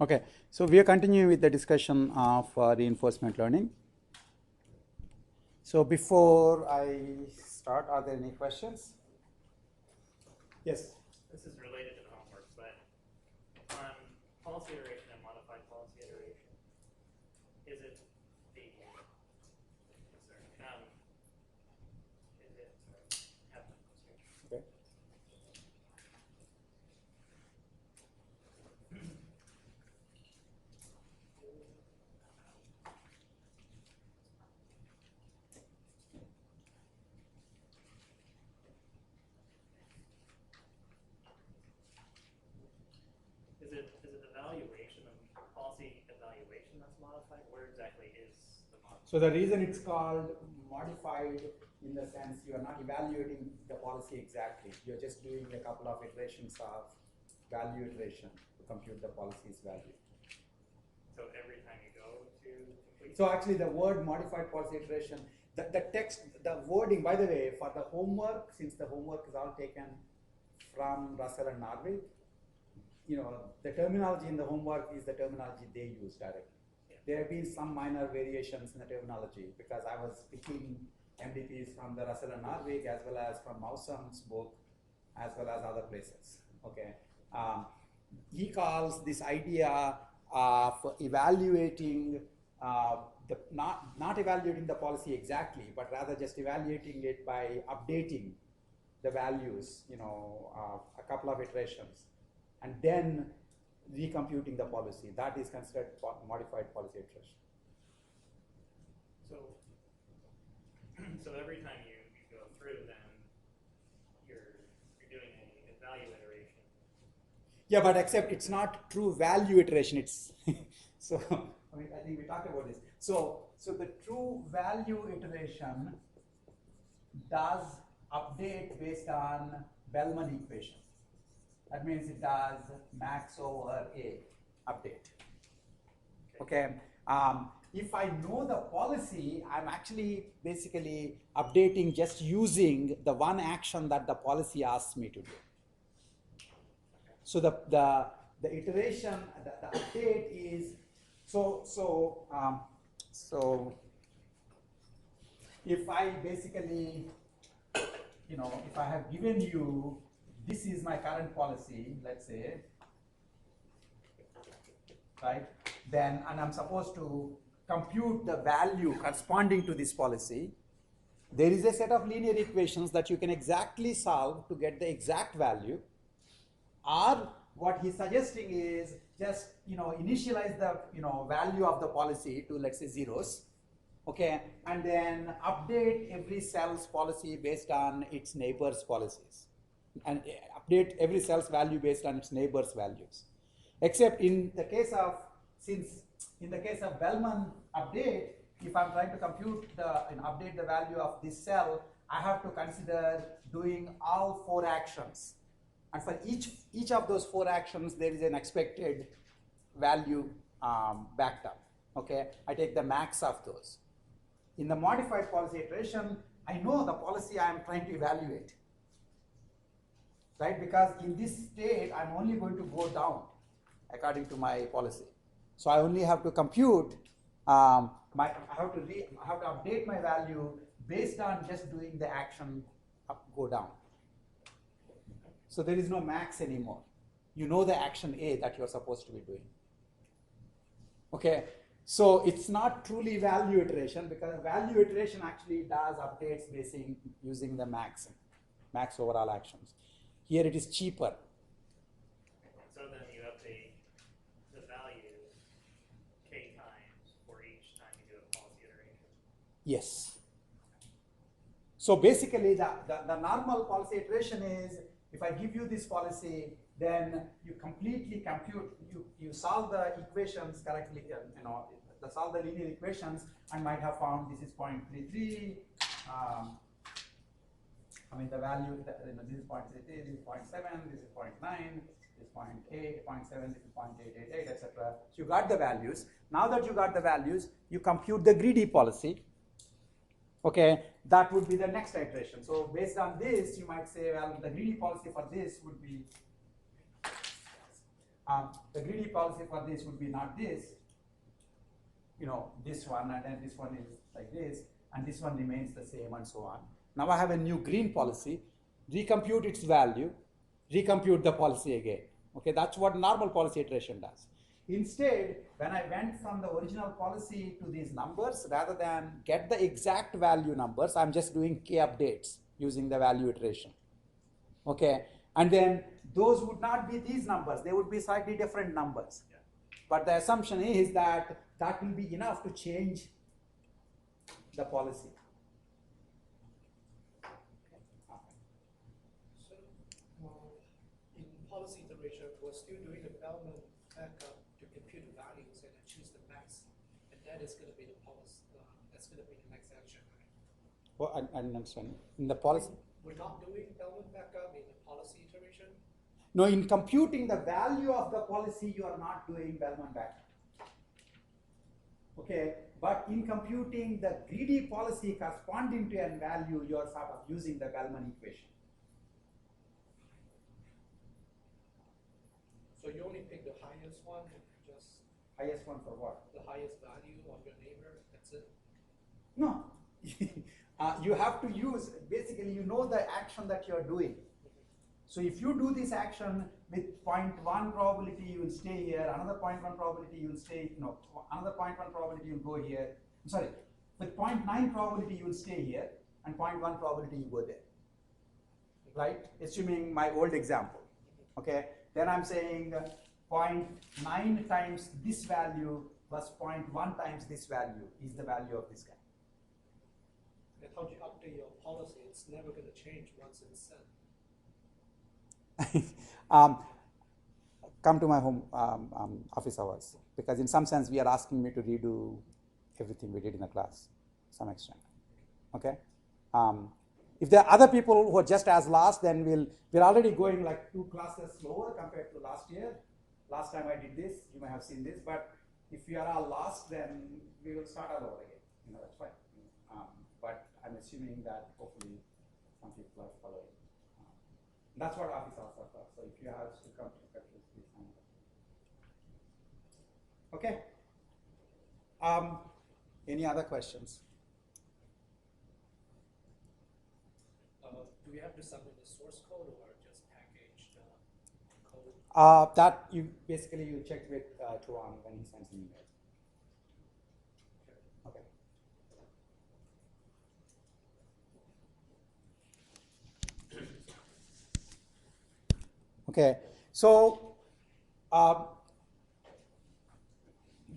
Okay, so we are continuing with the discussion of reinforcement learning. So before I start, are there any questions? Yes? This is related to the homework, but on policy iteration and modified policy iteration, is it the, Okay. Is it evaluation of policy evaluation that's modified? Where exactly is the modified? So the reason it's called modified in the sense you are not evaluating the policy exactly. You're just doing a couple of iterations of value iteration to compute the policy's value. So every time you go to complete? So actually the word modified policy iteration, the text, the wording, by the way, for the homework, since the homework is all taken from Russell and Narvik, you know, the terminology in the homework is the terminology they use directly. Yeah. There have been some minor variations in the terminology because I was picking MDPs from the Russell and Narvik as well as from Maussam's book as well as other places. Okay, he calls this idea of evaluating not evaluating the policy exactly, but rather just evaluating it by updating the values, you know, a couple of iterations, and then recomputing the policy. That is considered modified policy iteration. So every time you go through, then you're doing an evaluate iteration. Yeah, but except it's not true value iteration. It's so I mean, I think we talked about this. So the true value iteration does update based on Bellman equation. That means it does max over A update. Okay. If I know the policy, I'm actually basically updating just using the one action that the policy asks me to do. So the iteration, the update is so if I basically, you know, if I have given you, this is my current policy, let's say, right? Then, and I'm supposed to compute the value corresponding to this policy. There is a set of linear equations that you can exactly solve to get the exact value. Or what he's suggesting is just, you know, initialize the, you know, value of the policy to, let's say, zeros, okay, and then update every cell's policy based on its neighbor's policies, and update every cell's value based on its neighbor's values. Except in the case of, since in the case of Bellman update, if I'm trying to compute and update the value of this cell, I have to consider doing all 4 actions. And for each of those 4 actions, there is an expected value backed up. Okay, I take the max of those. In the modified policy iteration, I know the policy I am trying to evaluate, right? Because in this state, I'm only going to go down according to my policy. So I only have to compute. I have to update my value based on just doing the action go down. So there is no max anymore. You know the action A that you're supposed to be doing. Okay, so it's not truly value iteration because value iteration actually does updates using the max overall actions. Here it is cheaper. So then you update the value k times for each time you do a policy iteration. Yes. So basically the normal policy iteration is, if I give you this policy, then you completely compute, you solve the equations correctly, you know, solve the linear equations, and might have found this is 0.33. I mean the value, you know, this is 0.33, this is 0.7, this is 0.9, this is 0.8, 0.7, this is 0.888, etc. So you got the values. Now that you got the values, you compute the greedy policy. Okay, that would be the next iteration. So based on this, you might say, well, the greedy policy for this would be The greedy policy for this would be not this, this one, and then this one is like this, and this one remains the same, and so on. Now I have a new green policy, recompute its value, recompute the policy again. Okay, that's what normal policy iteration does. Instead, when I went from the original policy to these numbers, rather than get the exact value numbers, I'm just doing k updates using the value iteration. Okay, and then those would not be these numbers, they would be slightly different numbers. Yeah. But the assumption is that that will be enough to change the policy. So, in policy iteration, we're still doing the Bellman backup to compute the values and then choose the max, and that is going to be the policy. That's going to be the next action, right? Well, I understand. In the policy? We're not doing Bellman backup in the policy iteration. No, in computing the value of the policy, you are not doing Bellman backup. Okay, but in computing the greedy policy corresponding to n value, you are sort of using the Bellman equation. So you only pick the highest one, just Highest one for what? the highest value of your neighbor, that's it? No. You have to use, basically, the action that you are doing. So if you do this action with 0.1 probability, you will stay here, another 0.1 probability, you will stay, another 0.1 probability, you will go here. I'm sorry, with 0.9 probability, you will stay here, and 0.1 probability, you go there. Right? Assuming my old example. Okay? Then I'm saying 0.9 times this value plus 0.1 times this value is the value of this guy. And how do you update your policy? It's never going to change once it's sent. Come to my home office hours, because in some sense we are asking me to redo everything we did in the class to some extent. Okay. If there are other people who are just as lost, then we're already going like 2 classes slower compared to last year. Last time I did this, you may have seen this, but if we are all lost, then we will start all over again. That's fine. But I'm assuming that hopefully some people are following. That's what office hours are for. So if you have to come to questions, please sign up. Okay. Any other questions? Do we have to submit the source code or just package the code? That you check with Tuan when he sends an email. Okay. Okay, so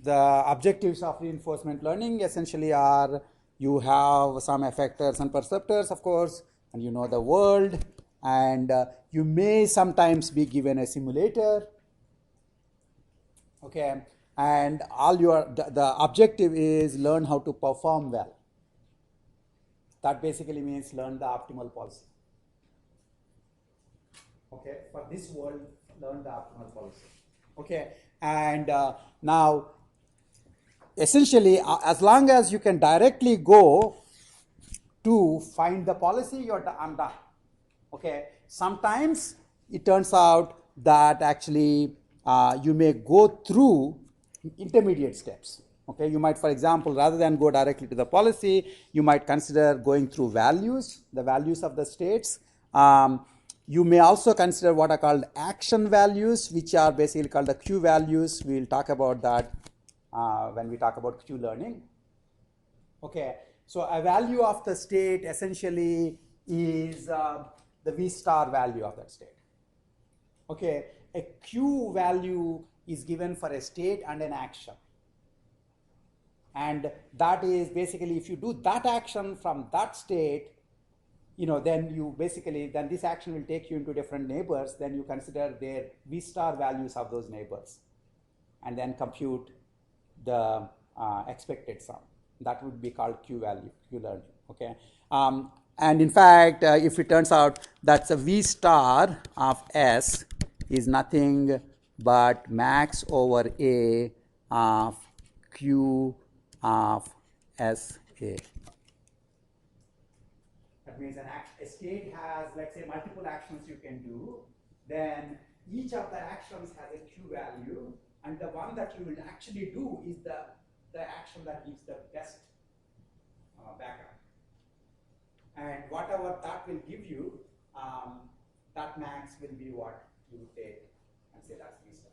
the objectives of reinforcement learning essentially are you have some effectors and perceptors, of course, and you know the world, and you may sometimes be given a simulator. Okay, and the objective is learn how to perform well. That basically means learn the optimal policy. Okay, for this world, learn the optimal policy. Okay, and now, essentially, as long as you can directly go to find the policy, I'm done. Okay, sometimes it turns out that actually you may go through intermediate steps. Okay, you might, for example, rather than go directly to the policy, you might consider going through values, the values of the states. You may also consider what are called action values, which are basically called the Q values. We'll talk about that when we talk about Q learning. Okay, so a value of the state essentially is the V star value of that state. Okay, a Q value is given for a state and an action. And that is basically, if you do that action from that state, then then this action will take you into different neighbors. Then you consider their V star values of those neighbors, and then compute the expected sum. That would be called Q value, Q learning. Okay, and in fact, if it turns out that the V star of S is nothing but max over A of Q of S A. That means a state has, let's say, multiple actions you can do. Then each of the actions has a Q value, and the one that you will actually do is the action that gives the best backup. And whatever that will give you, that max will be what you would take and say that's wisdom.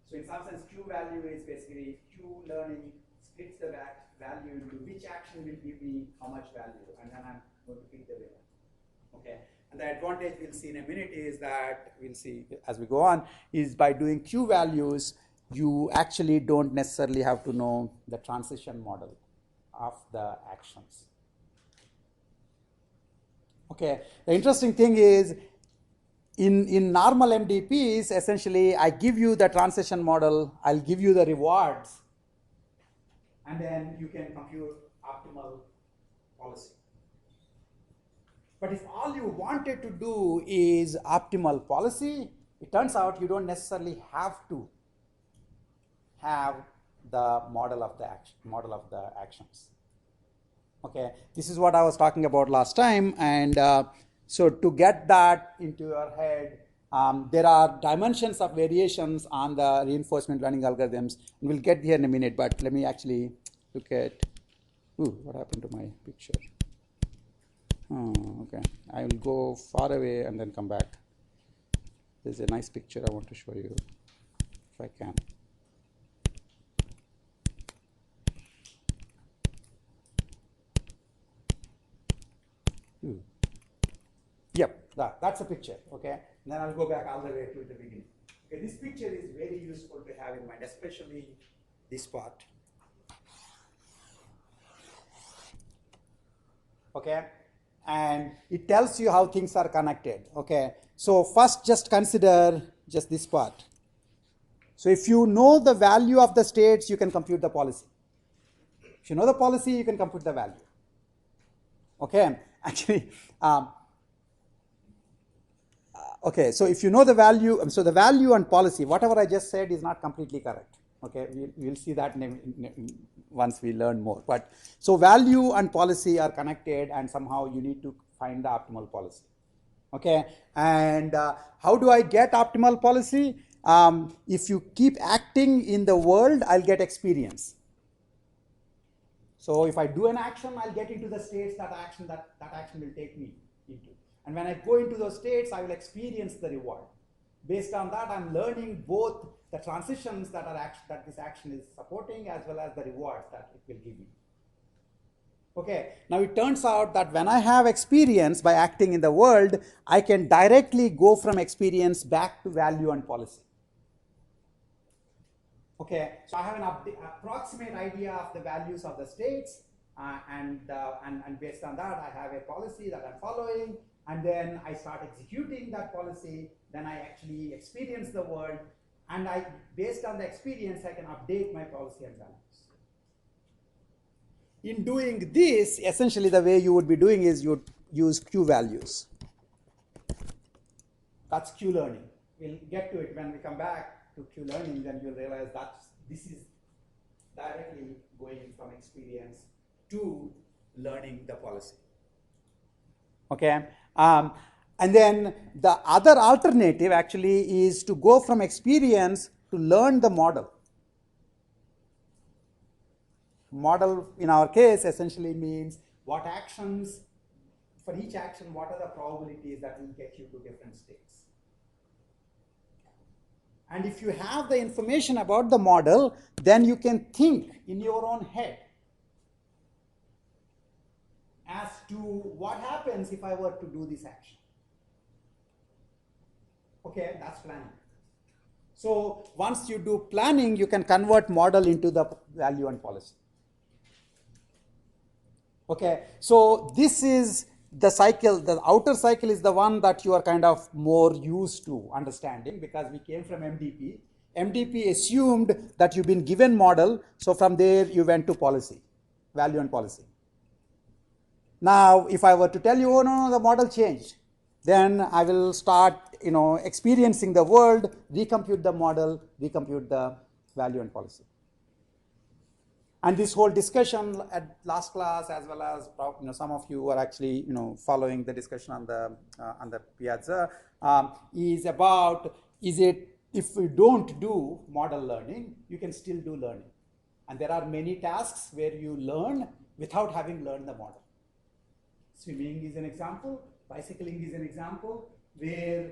So in some sense, Q value is basically Q learning splits the value into which action will give me how much value, and then I'm going to pick the winner. Okay. And the advantage we'll see in a minute is that we'll see as we go on is by doing Q values, you actually don't necessarily have to know the transition model of the actions. Okay. The interesting thing is in normal MDPs, essentially I give you the transition model, I'll give you the rewards, and then you can compute optimal policy. But if all you wanted to do is optimal policy, it turns out you don't necessarily have to have the model of the actions. Okay, this is what I was talking about last time, and so to get that into your head, there are dimensions of variations on the reinforcement learning algorithms, and we'll get here in a minute. But let me actually look at. Ooh, what happened to my picture? Oh, okay, I will go far away and then come back. There's a nice picture I want to show you, if I can. Yep, that's a picture, okay? And then I'll go back all the way to the beginning. Okay, this picture is very useful to have in mind, especially this part. Okay, and it tells you how things are connected, okay? So first just consider just this part. So if you know the value of the states, you can compute the policy. If you know the policy, you can compute the value. Okay, actually, okay, so if you know the value, so the value and policy, whatever I just said is not completely correct. Okay, we'll see that once we learn more. But so value and policy are connected, and somehow you need to find the optimal policy. Okay, and how do I get optimal policy? If you keep acting in the world, I'll get experience. So if I do an action, I'll get into the states that action will take me into. And when I go into those states, I will experience the reward. Based on that, I'm learning both the transitions that this action is supporting as well as the rewards that it will give me. Okay, now it turns out that when I have experience by acting in the world, I can directly go from experience back to value and policy. Okay, so I have an approximate idea of the values of the states, and based on that, I have a policy that I'm following, and then I start executing that policy. Then I actually experience the world, and based on the experience, I can update my policy and values. In doing this, essentially the way you would be doing is you would use Q values. That's Q learning. We'll get to it when we come back to Q learning, then you'll realize that this is directly going from experience to learning the policy. Okay, and then the other alternative actually is to go from experience to learn the model. Model in our case essentially means what actions, for each action, what are the probabilities that will get you to different states. And if you have the information about the model, then you can think in your own head as to what happens if I were to do this action. Okay, that's planning. So once you do planning, you can convert model into the value and policy. Okay, so this is the cycle. The outer cycle is the one that you are kind of more used to understanding because we came from MDP. MDP assumed that you've been given model, so from there you went to policy, value and policy. Now, if I were to tell you, oh no, the model changed, then I will start, experiencing the world, recompute the model, recompute the value and policy. And this whole discussion at last class, as well as some of you are actually following the discussion on the piazza, is about if we don't do model learning, you can still do learning. And there are many tasks where you learn without having learned the model. Swimming is an example, bicycling is an example, where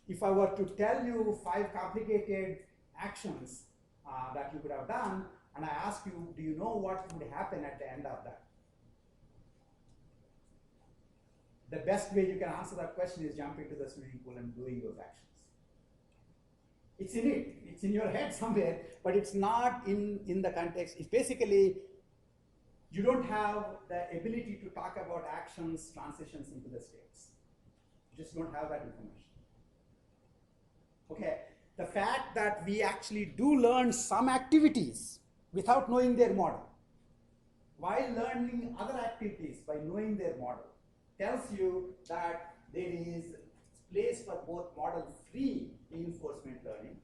if I were to tell you 5 complicated actions that you could have done, and I ask you, do you know what would happen at the end of that? The best way you can answer that question is jump into the swimming pool and doing those actions. It's in it. It's in your head somewhere, but it's not in the context. It's basically, you don't have the ability to talk about actions, transitions into the states. You just don't have that information. Okay, the fact that we actually do learn some activities without knowing their model, while learning other activities by knowing their model, tells you that there is place for both model-free reinforcement learning.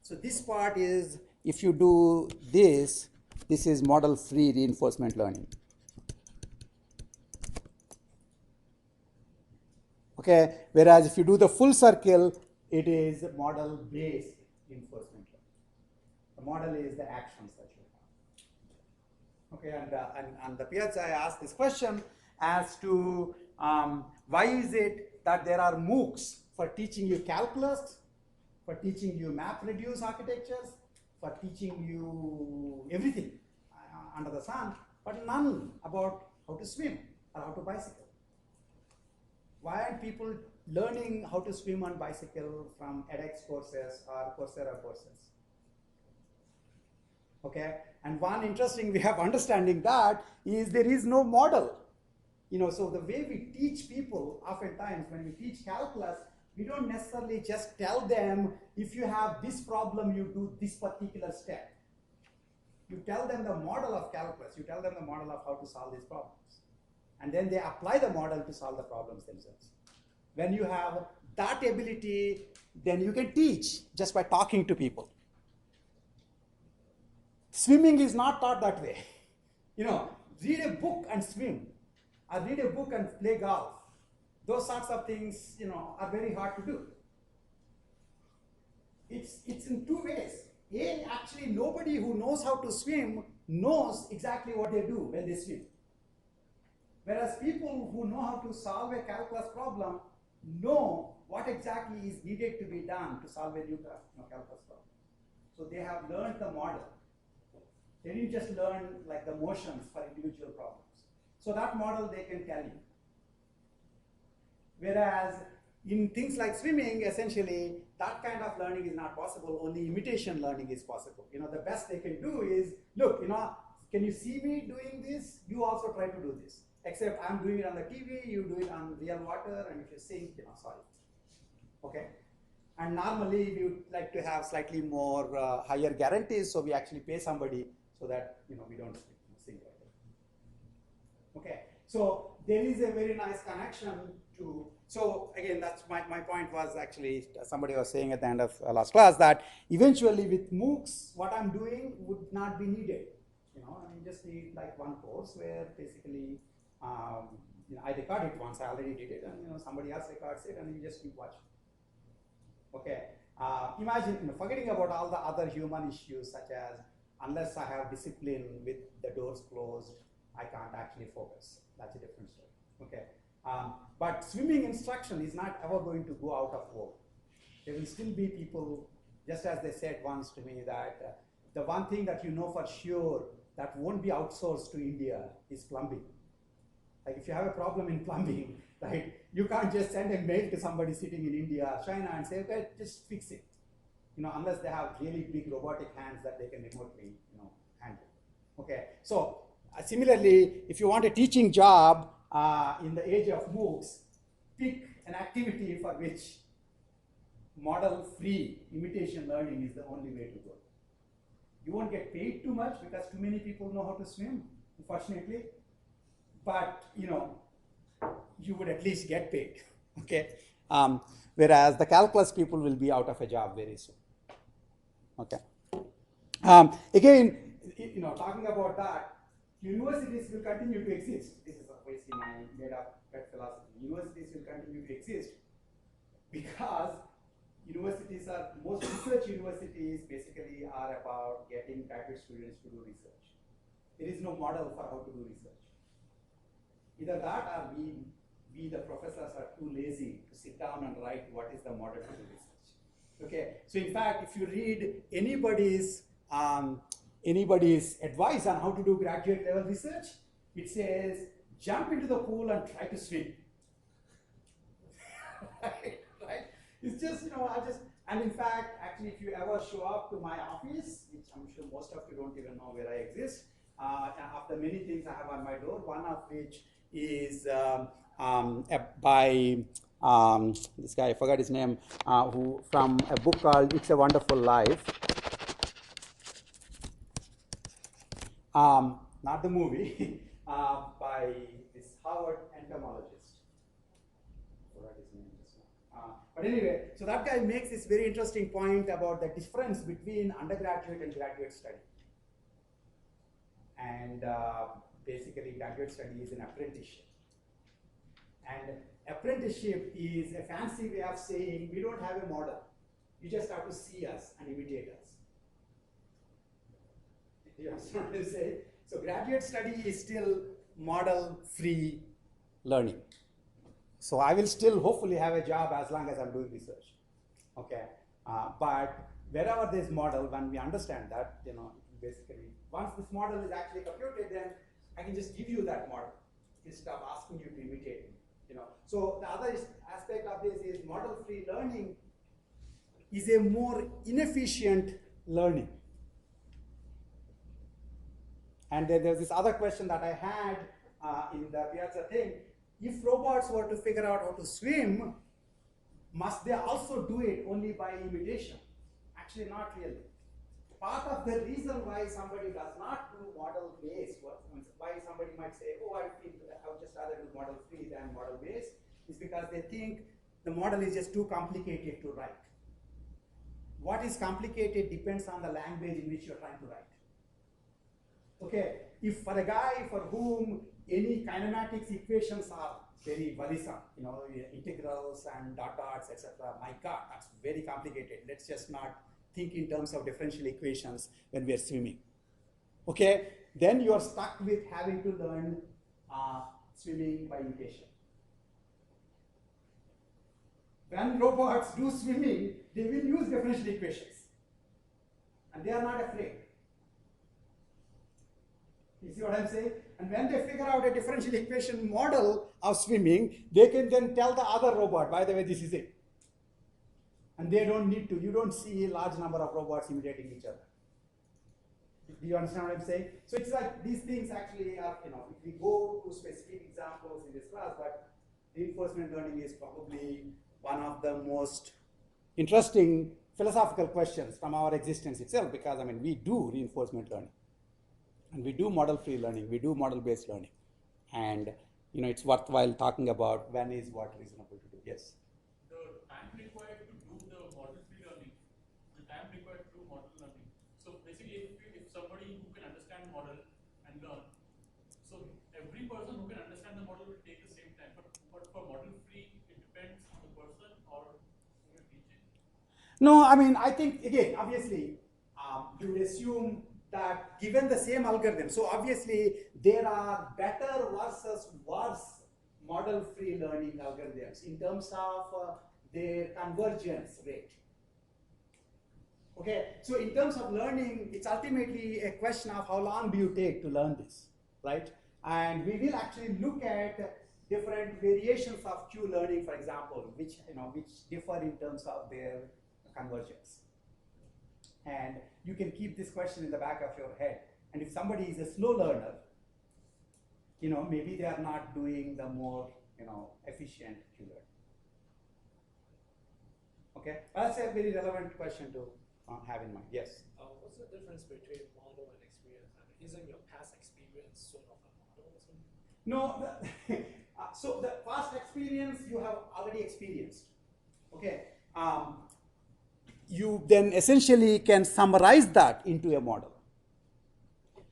So this part is, if you do this is model-free reinforcement learning. Okay, whereas if you do the full circle, it is model-based reinforcement learning. The model is the actions that you have. Okay, and the piazza, I asked this question as to why is it that there are MOOCs for teaching you calculus, for teaching you MapReduce architectures, for teaching you everything under the sun, but none about how to swim or how to bicycle. Why aren't people learning how to swim on bicycle from edX courses or Coursera courses? Okay, and one interesting way of understanding that is there is no model. So the way we teach people, oftentimes when we teach calculus, we don't necessarily just tell them, if you have this problem, you do this particular step. You tell them the model of calculus, you tell them the model of how to solve these problems. And then they apply the model to solve the problems themselves. When you have that ability, then you can teach just by talking to people. Swimming is not taught that way. Read a book and swim, or read a book and play golf. Those sorts of things, are very hard to do. It's in 2 ways. Actually, nobody who knows how to swim knows exactly what they do when they swim. Whereas people who know how to solve a calculus problem know what exactly is needed to be done to solve a new calculus problem. So they have learned the model. They didn't just learn like the motions for individual problems. So that model they can tell you. Whereas in things like swimming, essentially, that kind of learning is not possible. Only imitation learning is possible. The best they can do is, look, can you see me doing this? You also try to do this. Except I'm doing it on the TV, you do it on real water, and if you sink, sorry. Okay? And normally we would like to have slightly more higher guarantees, so we actually pay somebody so that we don't sink like that. Okay, so there is a very nice connection to. So again, that's my point was actually somebody was saying at the end of last class that eventually with MOOCs, what I'm doing would not be needed. I just need like one course where basically I record it once, I already did it, and somebody else records it, and you just keep watching. Okay, imagine forgetting about all the other human issues such as unless I have discipline with the doors closed, I can't actually focus. That's a different story. Okay, but swimming instruction is not ever going to go out of vogue. There will still be people, just as they said once to me, that the one thing that for sure that won't be outsourced to India is plumbing. Like if you have a problem in plumbing, right, you can't just send a mail to somebody sitting in India or China and say, okay, just fix it. Unless they have really big robotic hands that they can remotely, handle. Okay, so similarly, if you want a teaching job in the age of MOOCs, pick an activity for which model-free imitation learning is the only way to go. You won't get paid too much because too many people know how to swim, unfortunately. But you would at least get paid. Okay, whereas the calculus people will be out of a job very soon. Okay. Again, talking about that, Universities will continue to exist. This is obviously my made-up pet philosophy. Universities will continue to exist because universities are, most research universities basically are about getting graduate students to do research. There is no model for how to do research. Either that or we the professors are too lazy to sit down and write what is the model to do research. Okay, so in fact, if you read anybody's advice on how to do graduate level research, it says jump into the pool and try to swim. right? It's just, and in fact, actually, if you ever show up to my office, which I'm sure most of you don't even know where I exist, of the many things I have on my door, one of which is by this guy, I forgot his name, who from a book called It's a Wonderful Life. Not the movie, by this Harvard entomologist. But anyway, so that guy makes this very interesting point about the difference between undergraduate and graduate study. And basically, graduate study is an apprenticeship. And apprenticeship is a fancy way of saying we don't have a model. You just have to see us and imitate us. You understand what I'm saying? So graduate study is still model-free learning. So I will still hopefully have a job as long as I'm doing research. Okay, but wherever there's model, when we understand that, basically, once this model is actually computed, then I can just give you that model instead of asking you to imitate me. So the other aspect of this is model-free learning is a more inefficient learning. And then there's this other question that I had in the Piazza thing. If robots were to figure out how to swim, must they also do it only by imitation? Actually, not really. Part of the reason why somebody does not do model-based, why somebody might say, oh, I would just rather do model-free than model-based, is because they think the model is just too complicated to write. What is complicated depends on the language in which you're trying to write. Okay, if for a guy for whom any kinematics equations are very worrisome, integrals and dots, etc., my God, that's very complicated. Let's just not think in terms of differential equations when we are swimming. Okay, then you are stuck with having to learn swimming by imitation. When robots do swimming, they will use differential equations. And they are not afraid. You see what I'm saying? And when they figure out a differential equation model of swimming, they can then tell the other robot, by the way, this is it. And they don't need to. You don't see a large number of robots imitating each other. Do you understand what I'm saying? So it's like these things actually are, if we go to specific examples in this class, but reinforcement learning is probably one of the most interesting philosophical questions from our existence itself, because we do reinforcement learning. And we do model-free learning, we do model-based learning. And it's worthwhile talking about when is what reasonable to do. Yes? The time required to do the model-free learning, the time required to do model learning. So basically, if somebody who can understand model and learn, so every person who can understand the model will take the same time. But for model-free, it depends on the person or who will teach it. No, I think, again, obviously, you would assume that given the same algorithm, so obviously there are better versus worse model-free learning algorithms in terms of their convergence rate. Okay, so in terms of learning, it's ultimately a question of how long do you take to learn this, right? And we will actually look at different variations of Q learning, for example, which differ in terms of their convergence. And you can keep this question in the back of your head. And if somebody is a slow learner, maybe they are not doing the more, efficient Q learning. Okay, that's a very relevant question to have in mind. Yes? What's the difference between model and experience? Isn't your past experience sort of a model or something? No, so the past experience you have already experienced. Okay. You then essentially can summarize that into a model.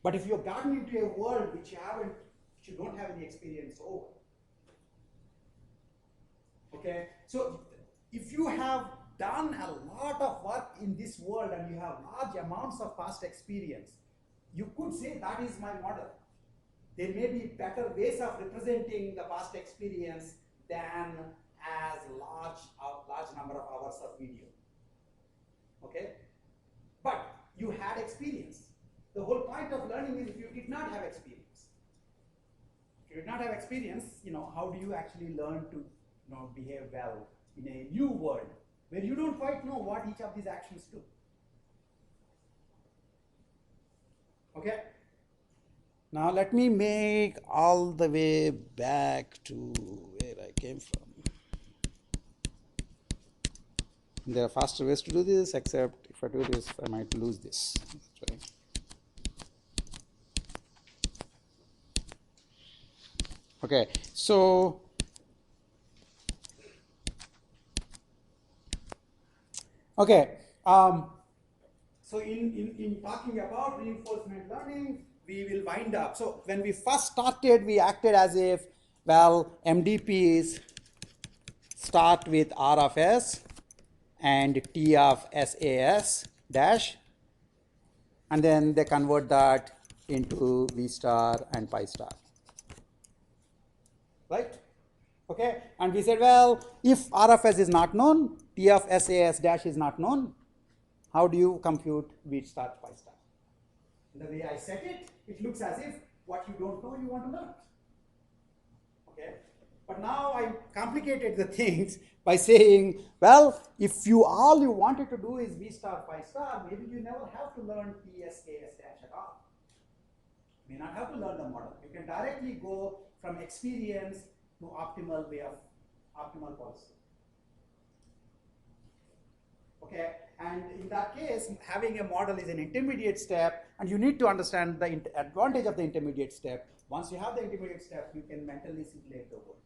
But if you've gotten into a world which you don't have any experience over, okay? So if you have done a lot of work in this world and you have large amounts of past experience, you could say that is my model. There may be better ways of representing the past experience than as large number of hours of video. Okay? But you had experience. The whole point of learning is if you did not have experience. If you did not have experience, how do you actually learn to behave well in a new world where you don't quite know what each of these actions do? Okay? Now let me make all the way back to where I came from. There are faster ways to do this, except if I do this, I might lose this. Right. Okay, so so in talking about reinforcement learning, we will wind up. So when we first started, we acted as if, well, MDPs start with R of S and T of SAS dash, and then they convert that into V star and pi star. Right? Okay, and we said, well, if R of S is not known, T of SAS dash is not known, how do you compute V star pi star? The way I set it, it looks as if what you don't know you want to learn. Okay, but now I complicated the things by saying, well, if all you wanted to do is V star pi star, maybe you never have to learn TSAS dash at all. You may not have to learn the model. You can directly go from experience to optimal way of optimal policy. Okay, and in that case, having a model is an intermediate step, and you need to understand the advantage of the intermediate step. Once you have the intermediate step, you can mentally simulate the world.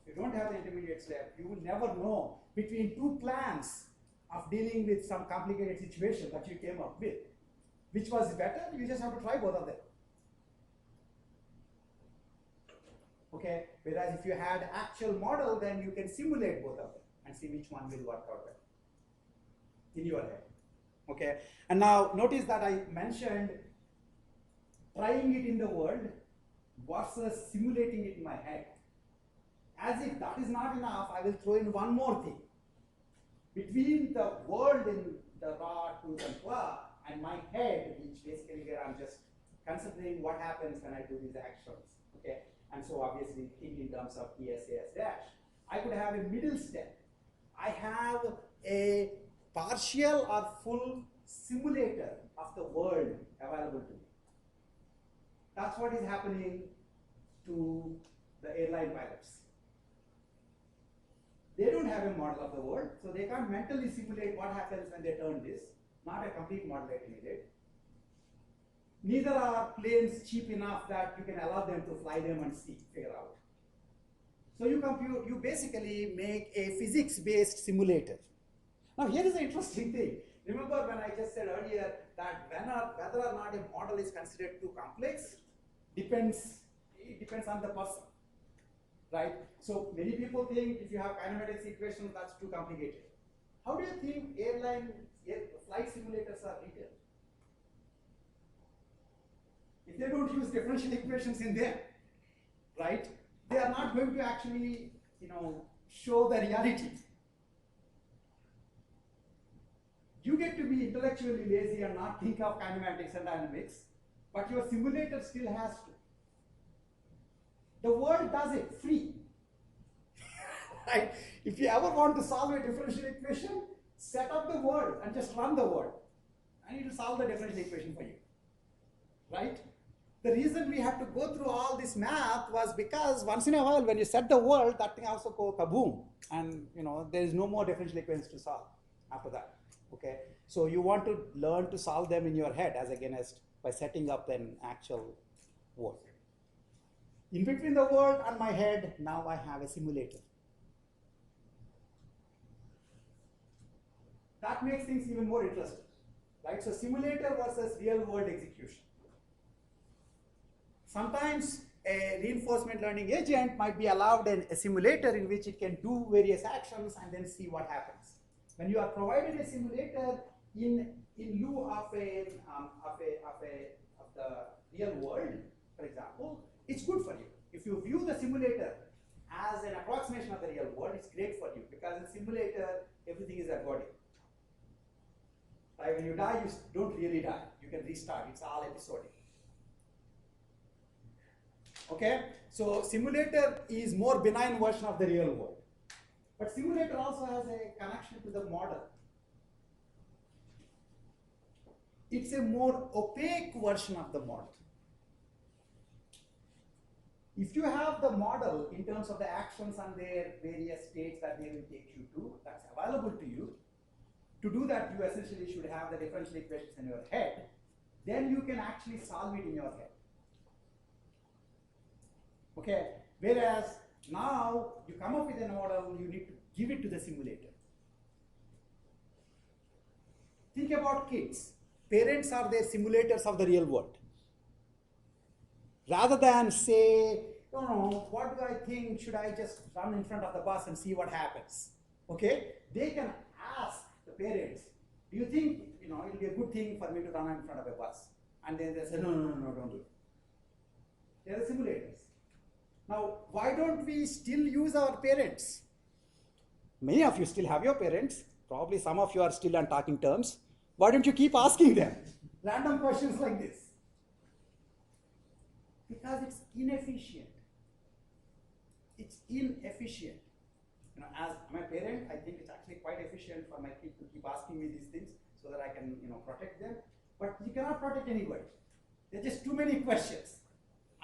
If you don't have the intermediate step, you will never know between two plans of dealing with some complicated situation that you came up with, which was better. You just have to try both of them. Okay, whereas if you had actual model, then you can simulate both of them and see which one will work out better in your head. Okay, and now notice that I mentioned trying it in the world versus simulating it in my head. As if that is not enough, I will throw in one more thing. Between the world in the raw, tooth and claw and my head, which basically where I'm just considering what happens when I do these actions. Okay, and so obviously think in terms of TSAS dash. I could have a middle step. I have a partial or full simulator of the world available to me. That's what is happening to the airline pilots. They don't have a model of the world, so they can't mentally simulate what happens when they turn this. Not a complete model at any rate. Neither are planes cheap enough that you can allow them to fly them and figure out. So you basically make a physics-based simulator. Now here is the interesting thing. Remember when I just said earlier that whether or not a model is considered too complex depends on the person, right? So many people think if you have kinematics equations, that's too complicated. How do you think flight simulators are written? If they don't use differential equations in them, right? They are not going to actually, show the reality. You get to be intellectually lazy and not think of kinematics and dynamics, but your simulator still has to. The world does it free. Right? If you ever want to solve a differential equation, set up the world and just run the world, and it will solve the differential equation for you. Right? The reason we had to go through all this math was because once in a while, when you set the world, that thing also go kaboom, and there is no more differential equations to solve after that. Okay, so you want to learn to solve them in your head as against by setting up an actual world. In between the world and my head, now I have a simulator. That makes things even more interesting, right? So simulator versus real world execution. Sometimes a reinforcement learning agent might be allowed a simulator in which it can do various actions and then see what happens. When you are provided a simulator in lieu of the real world, for example, it's good for you. If you view the simulator as an approximation of the real world, it's great for you because in simulator everything is ergodic. Like when you die, you don't really die. You can restart. It's all episodic. Okay, so simulator is more benign version of the real world. But simulator also has a connection to the model. It's a more opaque version of the model. If you have the model in terms of the actions and their various states that they will take you to, that's available to you. To do that, you essentially should have the differential equations in your head. Then you can actually solve it in your head. Okay, whereas now you come up with a model, you need to give it to the simulator. Think about kids. Parents are their simulators of the real world. Rather than say, no, what do I think? Should I just run in front of the bus and see what happens? Okay, they can ask the parents, do you think it'll be a good thing for me to run in front of a bus? And then they say, no, don't do it. They are the simulators. Now, why don't we still use our parents? Many of you still have your parents. Probably some of you are still on talking terms. Why don't you keep asking them random questions like this? Because it's inefficient. It's inefficient. As my parent, I think it's actually quite efficient for my kid to keep asking me these things so that I can, protect them. But you cannot protect anybody. There are just too many questions.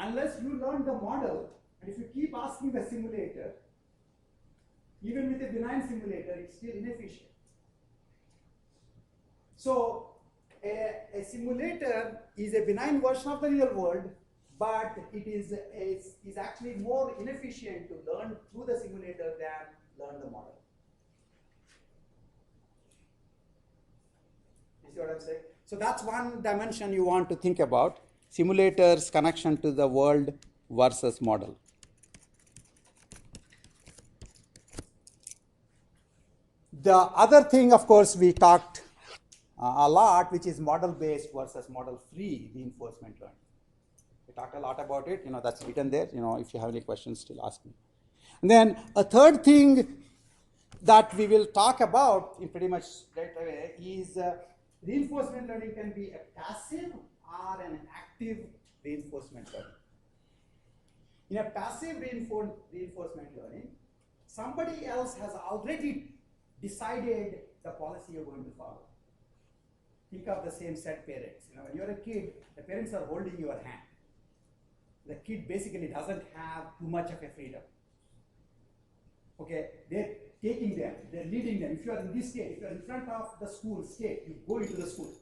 Unless you learn the model, and if you keep asking the simulator, even with a benign simulator, it's still inefficient. So a simulator is a benign version of the real world, but it is actually more inefficient to learn through the simulator than learn the model. You see what I'm saying? So that's one dimension you want to think about, simulators' connection to the world versus model. The other thing, of course, we talked a lot, which is model-based versus model-free reinforcement learning. We talked a lot about it. That's written there. If you have any questions, still ask me. And then a third thing that we will talk about in pretty much straight away is reinforcement learning can be a passive or an active reinforcement learning. In a passive reinforcement learning, somebody else has already decided the policy you're going to follow. Think of the same set parents. When you're a kid, the parents are holding your hand. The kid basically doesn't have too much of a freedom. Okay, they're taking them, they're leading them. If you are in this state, if you're in front of the school state, you go into the school.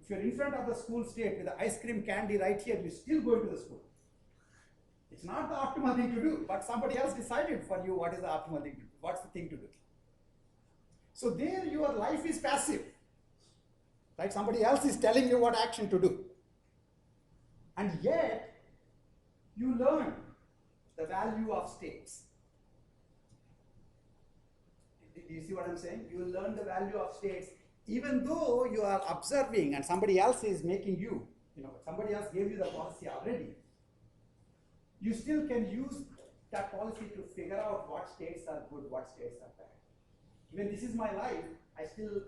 If you're in front of the school state with the ice cream candy right here, you still go into the school. It's not the optimal thing to do, but somebody else decided for you what is the optimal thing to do, what's the thing to do. So there your life is passive. Right? Somebody else is telling you what action to do. And yet, you learn the value of states. Do you see what I'm saying? You learn the value of states even though you are observing and somebody else is making you, somebody else gave you the policy already. You still can use that policy to figure out what states are good, what states are bad. Even this is my life, I still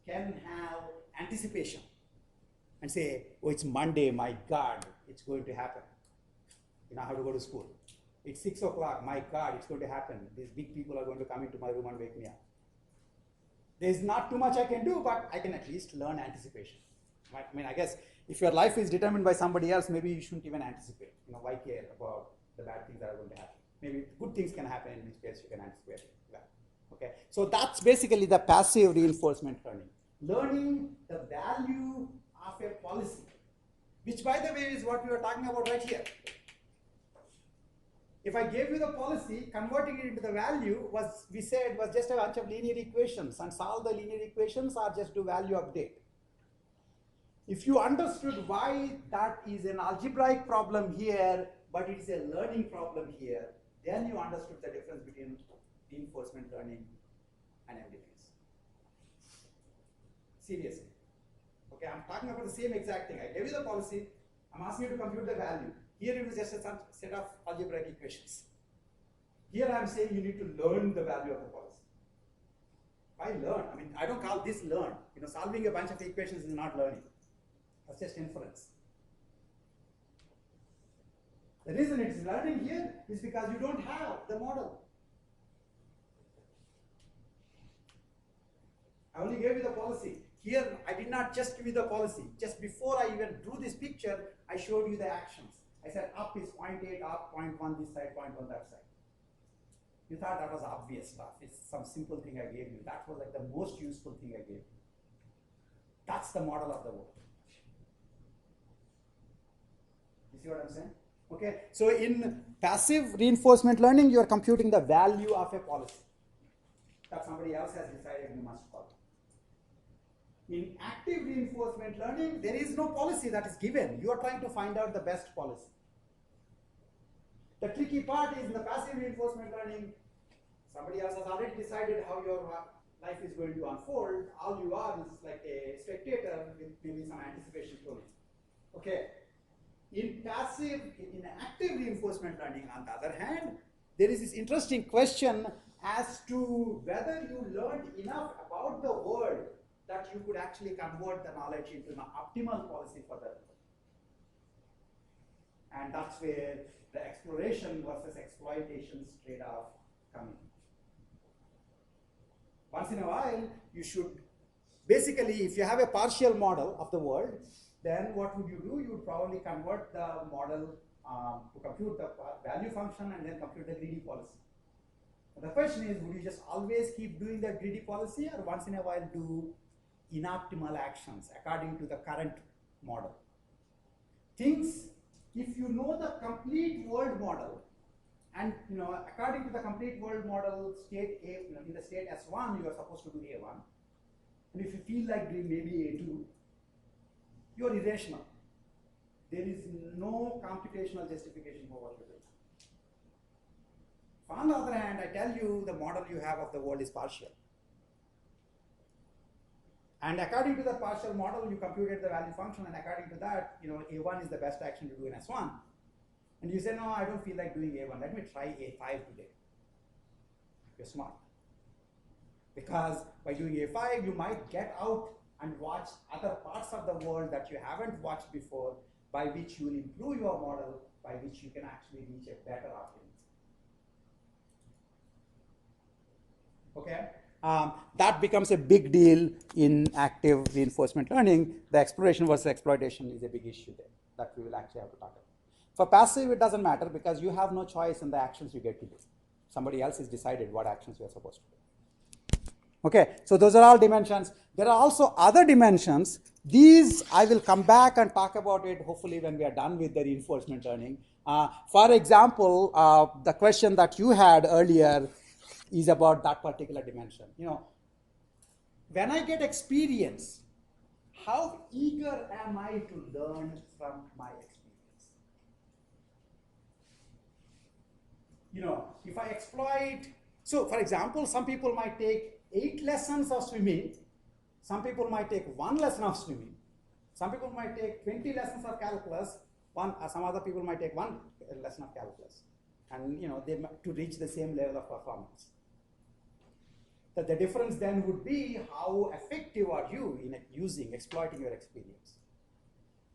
can have anticipation and say, oh, it's Monday, my God, it's going to happen. I have to go to school. It's 6 o'clock, my God, it's going to happen. These big people are going to come into my room and wake me up. There's not too much I can do, but I can at least learn anticipation. I guess if your life is determined by somebody else, maybe you shouldn't even anticipate. Why care about the bad things that are going to happen? Maybe good things can happen, in which case you can anticipate that. Okay, so that's basically the passive reinforcement learning. Learning the value of a policy, which by the way is what we were talking about right here. If I gave you the policy, converting it into the value was just a bunch of linear equations, and solve the linear equations or just do value update. if you understood why that is an algebraic problem here, but it's a learning problem here, then you understood the difference between reinforcement learning and MDPs. Seriously. Okay, I'm talking about the same exact thing. I gave you the policy, I'm asking you to compute the value. Here it was just a set of algebraic equations. Here I'm saying you need to learn the value of the policy. Why learn? I mean, I don't call this learn. You know, solving a bunch of equations is not learning. That's just inference. The reason it's learning here is because you don't have the model. I only gave you the policy. Here, I did not just give you the policy. Just before I even drew this picture, I showed you the actions. I said up is 0.8, up 0.1 this side, 0.1 that side. You thought that was obvious stuff. It's some simple thing I gave you. That was like the most useful thing I gave you. That's the model of the world. You see what I'm saying? Okay, so in passive reinforcement learning, you are computing the value of a policy that somebody else has decided you must follow. In active reinforcement learning, there is no policy that is given. You are trying to find out the best policy. The tricky part is in the passive reinforcement learning, somebody else has already decided how your life is going to unfold. All you are is like a spectator with maybe some anticipation to it. Okay. In active reinforcement learning, on the other hand, there is this interesting question as to whether you learned enough about the world that you could actually convert the knowledge into an optimal policy for the world. And that's where the exploration versus exploitation trade-off come in. Once in a while, you should, basically, if you have a partial model of the world, then what would you do? You would probably convert the model to compute the value function and then compute the greedy policy. But the question is, would you just always keep doing the greedy policy or once in a while do inoptimal actions according to the current model? Things, if you know the complete world model, and according to the complete world model, state A, in the state S1, you are supposed to do A1. And if you feel like doing maybe A2, you are irrational. There is no computational justification for what you're doing. If on the other hand, I tell you the model you have of the world is partial. And according to the partial model, you computed the value function, and according to that, A1 is the best action to do in S1. And you say, no, I don't feel like doing A1. Let me try A5 today. You're smart. Because by doing A5, you might get out and watch other parts of the world that you haven't watched before, by which you will improve your model, by which you can actually reach a better optimism. Okay? That becomes a big deal in active reinforcement learning. The exploration versus exploitation is a big issue there that we will actually have to talk about. For passive, it doesn't matter because you have no choice in the actions you get to do. Somebody else has decided what actions you are supposed to do. Okay, so those are all dimensions. There are also other dimensions. These I will come back and talk about it hopefully when we are done with the reinforcement learning. For example, the question that you had earlier is about that particular dimension. When I get experience, how eager am I to learn from my experience? If I exploit, so for example, some people might take 8 lessons of swimming, some people might take 1 lesson of swimming, some people might take 20 lessons of calculus, some other people might take 1 lesson of calculus, and they to reach the same level of performance. That the difference then would be how effective are you in exploiting your experience.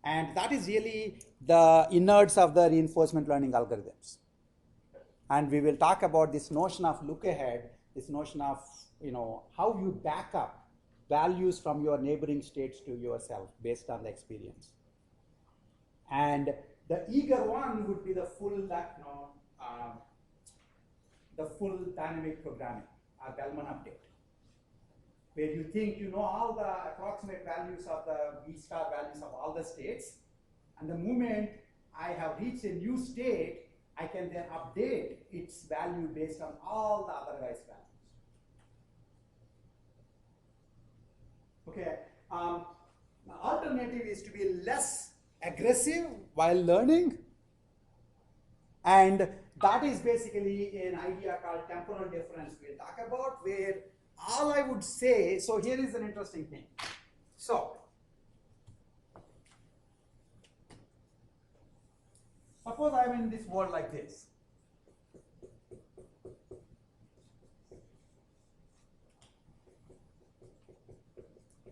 And that is really the innards of the reinforcement learning algorithms. And we will talk about this notion of look ahead, this notion of how you back up values from your neighboring states to yourself based on the experience. And the eager one would be the full dynamic programming, a Bellman update, where you think you know all the approximate values of the B star values of all the states, and the moment I have reached a new state, I can then update its value based on all the otherwise values. Okay. alternative is to be less aggressive while learning, and that is basically an idea called temporal difference we'll talk about, where all I would say, so here is an interesting thing. So, suppose I'm in this world like this.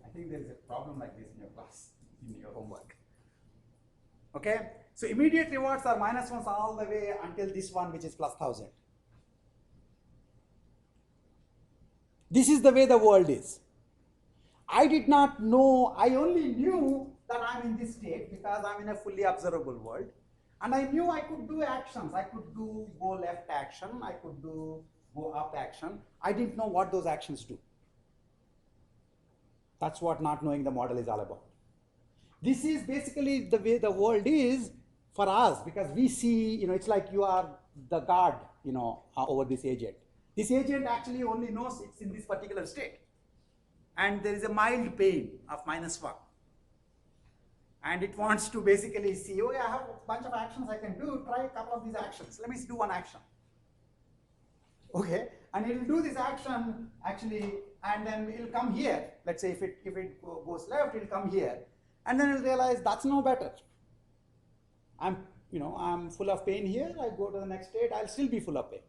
I think there is a problem like this in your class, in your homework. Okay? So immediate rewards are -1s all the way until this one, which is +1000. This is the way the world is. I did not know, I only knew that I'm in this state because I'm in a fully observable world. And I knew I could do actions. I could do go left action. I could do go up action. I didn't know what those actions do. That's what not knowing the model is all about. This is basically the way the world is for us, because we see, it's like you are the guard, over this agent. This agent actually only knows it's in this particular state. And there is a mild pain of -1. And it wants to basically see, oh yeah, I have a bunch of actions I can do, try a couple of these actions. Let me do one action. Okay, and it will do this action actually, and then it will come here. Let's say if it goes left, it will come here. And then it will realize that's no better. I'm full of pain here, I go to the next state, I'll still be full of pain.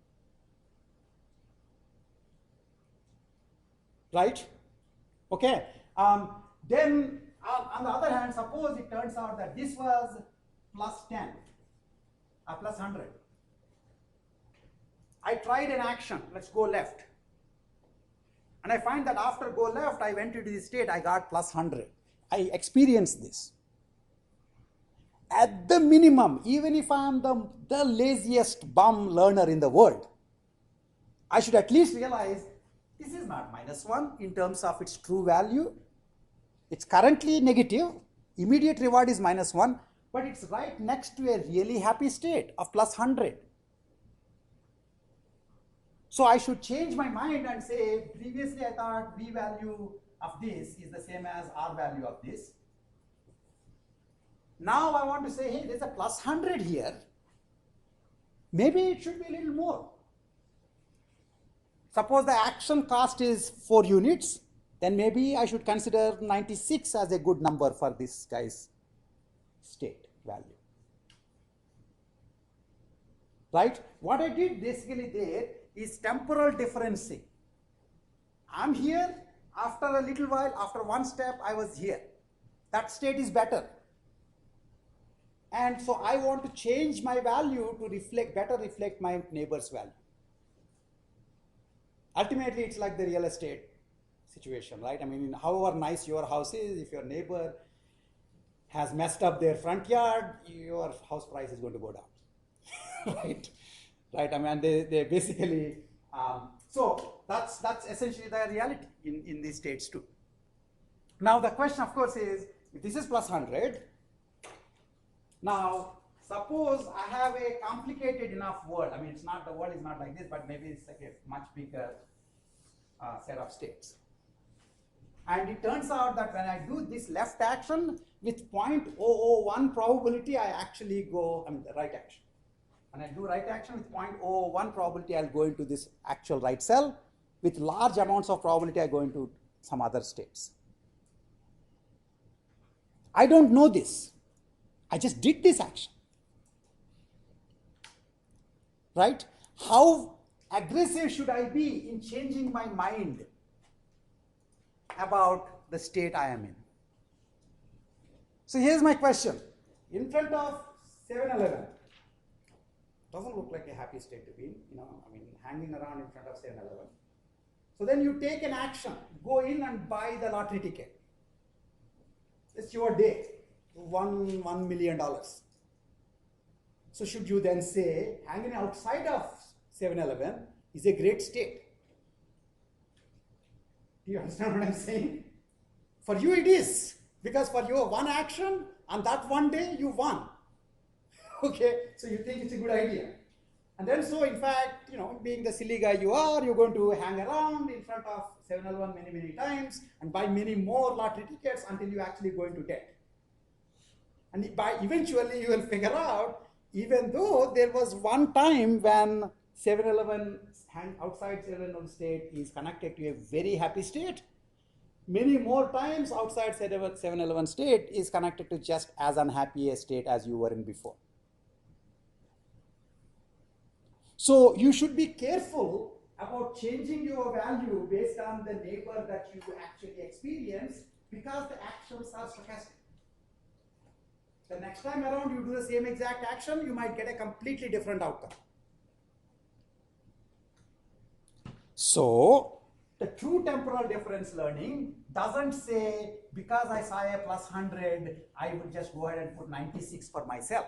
Right? Okay, then on the other hand, suppose it turns out that this was +10 or +100. I tried an action, let's go left. And I find that after go left, I went into this state, I got +100. I experienced this. At the minimum, even if I am the laziest bum learner in the world, I should at least realize this is not -1 in terms of its true value. It's currently negative. Immediate reward is -1, but it's right next to a really happy state of +100. So I should change my mind and say, previously I thought V value of this is the same as R value of this. Now I want to say, hey, there's a +100 here. Maybe it should be a little more. Suppose the action cost is 4 units, then maybe I should consider 96 as a good number for this guy's state value. Right? What I did basically there is temporal differencing. I'm here, after a little while, after one step, I was here. That state is better. And so I want to change my value to better reflect my neighbor's value. Ultimately, it's like the real estate situation, right? I mean, however nice your house is, if your neighbor has messed up their front yard, your house price is going to go down, right? Right? I mean, they basically, so that's essentially the reality in these states too. Now the question, of course, is if this is +100, now suppose I have a complicated enough world. I mean, the world is not like this, but maybe it's like a much bigger set of states. And it turns out that when I do this left action with 0.001 probability, I actually go, the right action. When I do right action with 0.001 probability, I'll go into this actual right cell. With large amounts of probability, I go into some other states. I don't know this. I just did this action. Right? How aggressive should I be in changing my mind about the state I am in? So here's my question. In front of 7-Eleven, doesn't look like a happy state to be in, hanging around in front of 7-Eleven. So then you take an action, go in and buy the lottery ticket. It's your day, $1 million. So should you then say, hanging outside of 7-Eleven is a great state? Do you understand what I'm saying? For you it is, because for your one action, on that one day you won. Okay, so you think it's a good idea. And then so in fact, being the silly guy you are, you're going to hang around in front of 711 many, many times and buy many more lottery tickets until you actually go into debt. And eventually you will figure out, even though there was one time when 711 outside 711 state is connected to a very happy state, many more times outside 711 state is connected to just as unhappy a state as you were in before. So you should be careful about changing your value based on the neighbor that you actually experience, because the actions are stochastic. The next time around you do the same exact action, you might get a completely different outcome. So the true temporal difference learning doesn't say, because I saw a plus 100, I would just go ahead and put 96 for myself,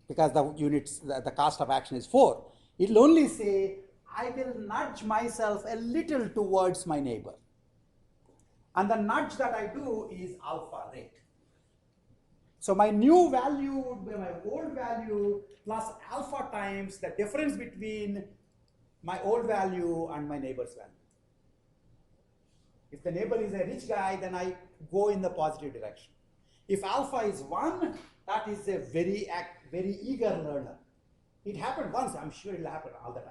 because the units, the cost of action is 4. It will only say, I will nudge myself a little towards my neighbor. And the nudge that I do is alpha rate. So my new value would be my old value plus alpha times the difference between my old value and my neighbor's value. If the neighbor is a rich guy, then I go in the positive direction. If alpha is 1, that is a very eager learner. It happened once, I'm sure it will happen all the time.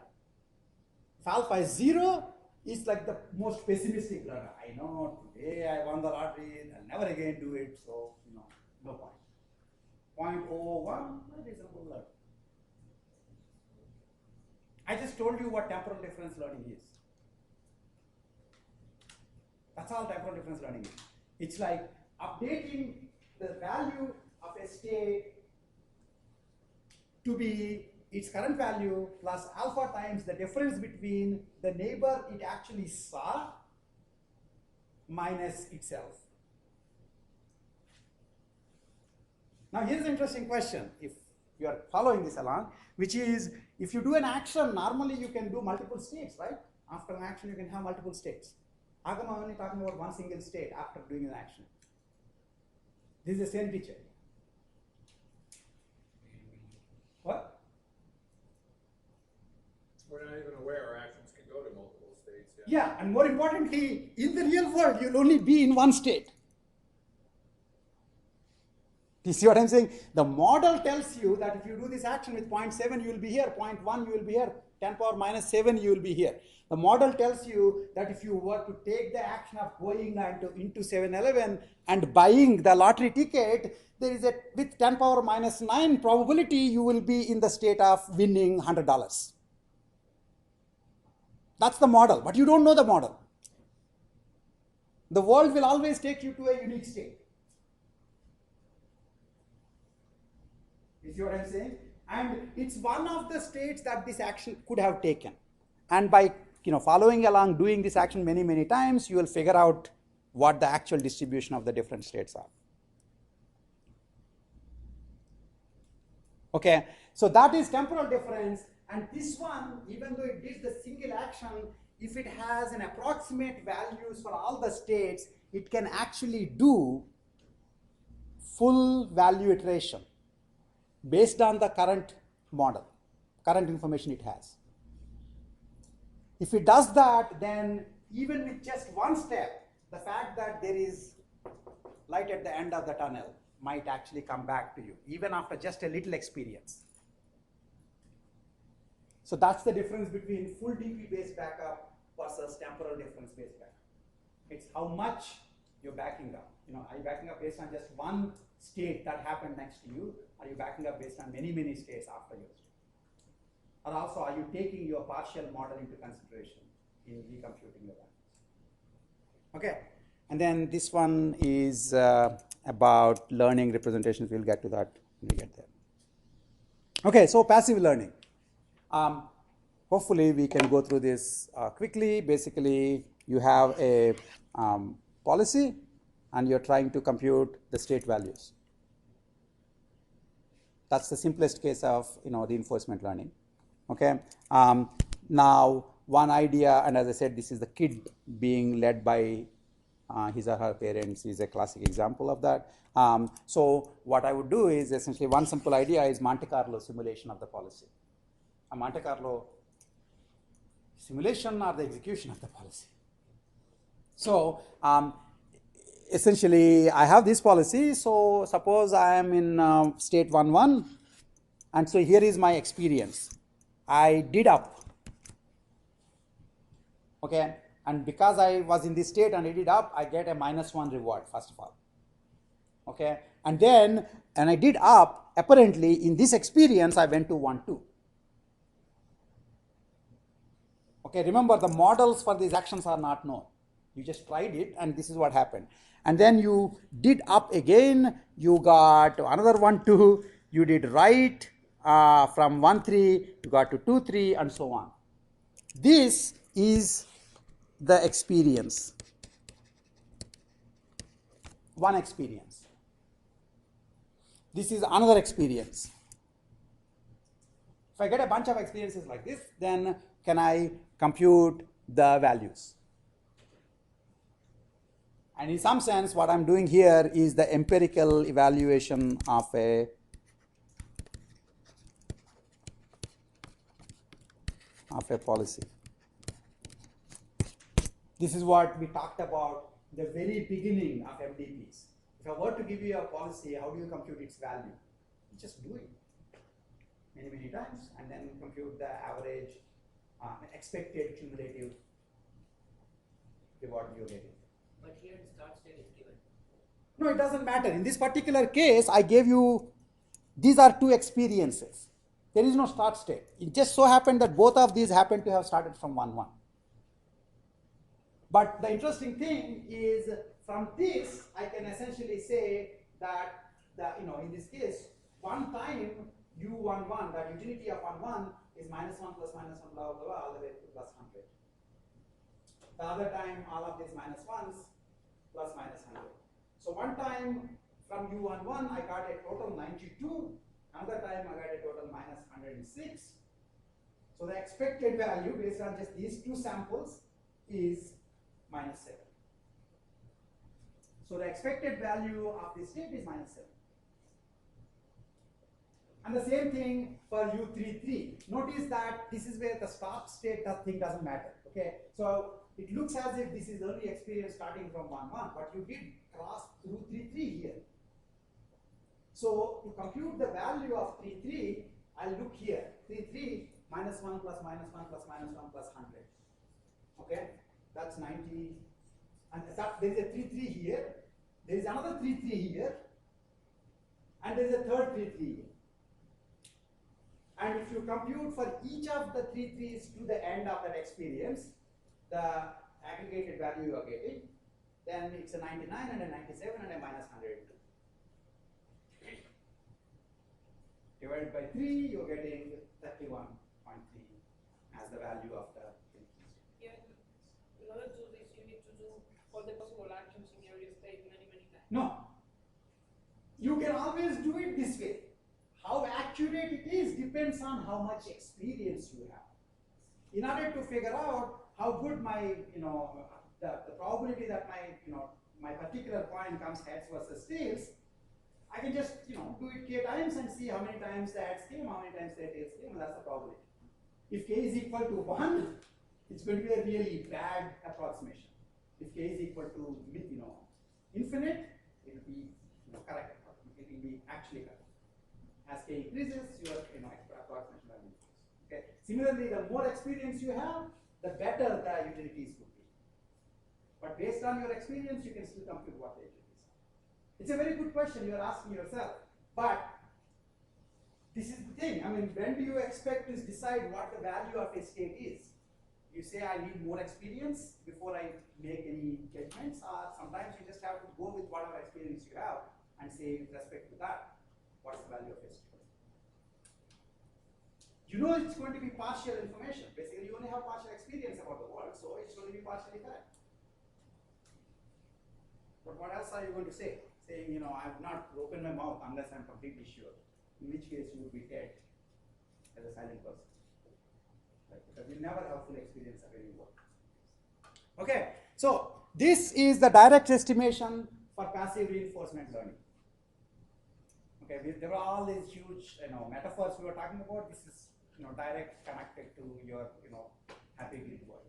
If alpha is 0, it's like the most pessimistic learner. I know today I won the lottery, I'll never again do it, so no point. 0.01, a reasonable learner. I just told you what temporal difference learning is. That's all temporal difference learning is. It's like updating the value of a state to be its current value plus alpha times the difference between the neighbor it actually saw minus itself. Now here's an interesting question, if you are following this along, which is, if you do an action, normally you can do multiple states, right? After an action you can have multiple states. How come I'm only talking about one single state after doing an action? This is the same teacher. What? We're not even aware our actions can go to multiple states. Yeah, and more importantly, in the real world, you'll only be in one state. You see what I'm saying? The model tells you that if you do this action with 0.7, you will be here, 0.1, you will be here, 10 power minus 7, you will be here. The model tells you that if you were to take the action of going into 7-Eleven and buying the lottery ticket, there is with 10 power minus 9 probability, you will be in the state of winning $100. That's the model, but you don't know the model. The world will always take you to a unique state. You see what I'm saying? And it's one of the states that this action could have taken. And by following along, doing this action many, many times, you will figure out what the actual distribution of the different states are. Okay, so that is temporal difference. And this one, even though it did the single action, if it has an approximate values for all the states, it can actually do full value iteration based on the current model, current information it has. If it does that, then even with just one step, the fact that there is light at the end of the tunnel might actually come back to you, even after just a little experience. So that's the difference between full DP-based backup versus temporal difference-based backup. It's how much you're backing up. Are you backing up based on just one state that happened next to you? Are you backing up based on many, many states after your state? Or also, are you taking your partial model into consideration in recomputing your values? Okay, and then this one is about learning representations. We'll get to that when we get there. Okay, so passive learning. Hopefully, we can go through this quickly. Basically, you have a policy, and you're trying to compute the state values. That's the simplest case of reinforcement learning. Okay. Now, one idea, and as I said, this is the kid being led by his or her parents is a classic example of that. So what I would do is essentially one simple idea is Monte Carlo simulation of the policy. a Monte Carlo simulation or the execution of the policy. So essentially, I have this policy. So suppose I am in state 1, and so here is my experience. I did up, okay, and because I was in this state and I did up, I get a -1 reward first of all, okay, and then and I did up. Apparently, in this experience, I went to 1, 2. Okay, remember the models for these actions are not known. You just tried it, and this is what happened. And then you did up again. You got another 1, 2. You did right from 1, 3. You got to 2, 3, and so on. This is the experience. One experience. This is another experience. If I get a bunch of experiences like this, then can I compute the values? And in some sense, what I'm doing here is the empirical evaluation of a policy. This is what we talked about the very beginning of MDPs. If I were to give you a policy, how do you compute its value? You just do it many times and then compute the average expected cumulative reward you're getting. But here the start state is given. No, it doesn't matter. In this particular case, I gave you, these are two experiences. There is no start state. It just so happened that both of these happen to have started from 1, 1. But the interesting thing is, from this, I can essentially say that in this case, one time u11, that utility of 1, 1 is -1 plus -1 blah blah blah all the way to +100. The other time, all of these -1s plus -100. So one time from u11, I got a total 92. Another time, I got a total -106. So the expected value based on just these two samples is -7. So the expected value of this state is -7. And the same thing for U33. Notice that this is where the stop state thing doesn't matter. Okay, so it looks as if this is only experience starting from 1, 1, but you did cross through 33 here. So to compute the value of 33, I'll look here. 33 -1 plus -1 plus -1 plus 100. Okay, that's 90. And that, there is a 33 here. There is another 33 here. And there is a third 33 here. And if you compute for each of the 33s to the end of that experience, the aggregated value you are getting, then it's a 99 and a 97 and a -102. Divided by 3, you're getting 31.3 as the value of the 33. Yeah, in order to do this, you need to do all the possible actions in your state many times. No. You can always do it this way. How accurate it is depends on how much experience you have. In order to figure out how good my, the probability that my particular coin comes heads versus tails, I can just, do it k times and see how many times the heads came, how many times the tails came, and that's the probability. If k is equal to 1, it's going to be a really bad approximation. If k is equal to, infinite, it will be correct. It will be actually correct. As k increases, your approximation value increases. Okay. Similarly, the more experience you have, the better the utilities would be. But based on your experience, you can still compute what the utilities are. It's a very good question you are asking yourself. But this is the thing. I mean, when do you expect to decide what the value of a state is? You say I need more experience before I make any judgments, or sometimes you just have to go with whatever experience you have and say with respect to that, what's the value of a state? You know it's going to be partial information. Basically, you only have partial experience about the world, so it's going to be partially correct. But what else are you going to say? Saying, I've not opened my mouth unless I'm completely sure. In which case you would be dead as a silent person. Right? Because you never have full experience of any work. Okay, so this is the direct estimation for passive reinforcement learning. Okay, there are all these huge metaphors we were talking about. This is direct connected to your happy grid world.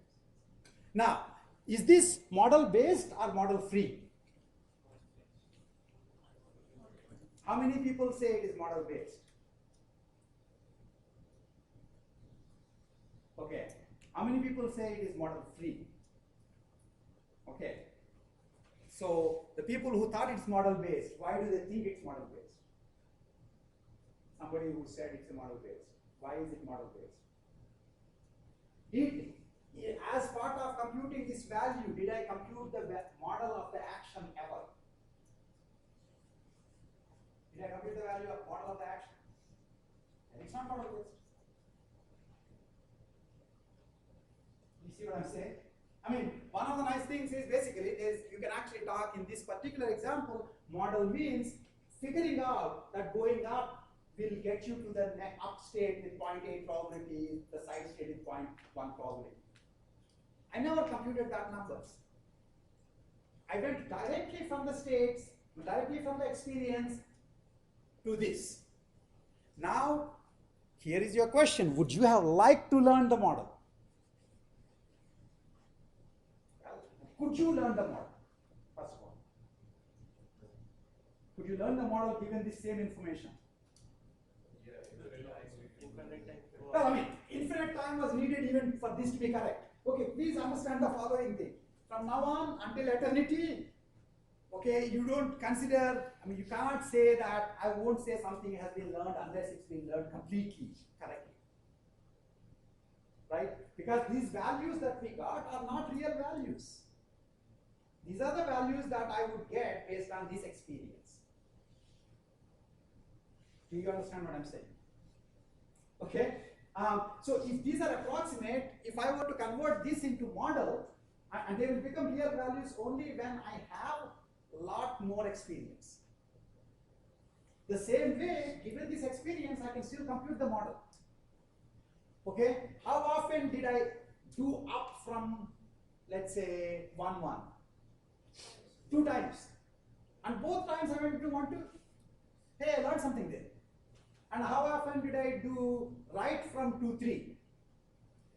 Now, is this model based or model free? How many people say it is model based? Okay. How many people say it is model free? Okay. So the people who thought it's model based, why do they think it's model based? Somebody who said it's a model based. Why is it model based? As part of computing this value, did I compute the model of the action ever? Did I compute the value of model of the action? And it's not model based. You see what I'm saying? I mean, one of the nice things is basically you can actually talk in this particular example, model means figuring out that going up will get you to the up state with 0.8 probability, the side state with 0.1 probability. I never computed that numbers. I went directly from the states, directly from the experience to this. Now, here is your question. Would you have liked to learn the model? Could you learn the model, first of all? Could you learn the model given this same information? Well, I mean, infinite time was needed even for this to be correct. Okay, please understand the following thing. From now on until eternity, okay, you don't consider, I mean, you cannot say that I won't say something has been learned unless it's been learned completely, correctly. Right? Because these values that we got are not real values. These are the values that I would get based on this experience. Do you understand what I'm saying? Okay? So if these are approximate, if I were to convert this into model, and they will become real values only when I have a lot more experience. The same way, given this experience, I can still compute the model. Okay? How often did I do up from, let's say, 1, 1? 2 times. And both times I went to 1, 2. Hey, I learned something there. And how often did I do right from 2, 3?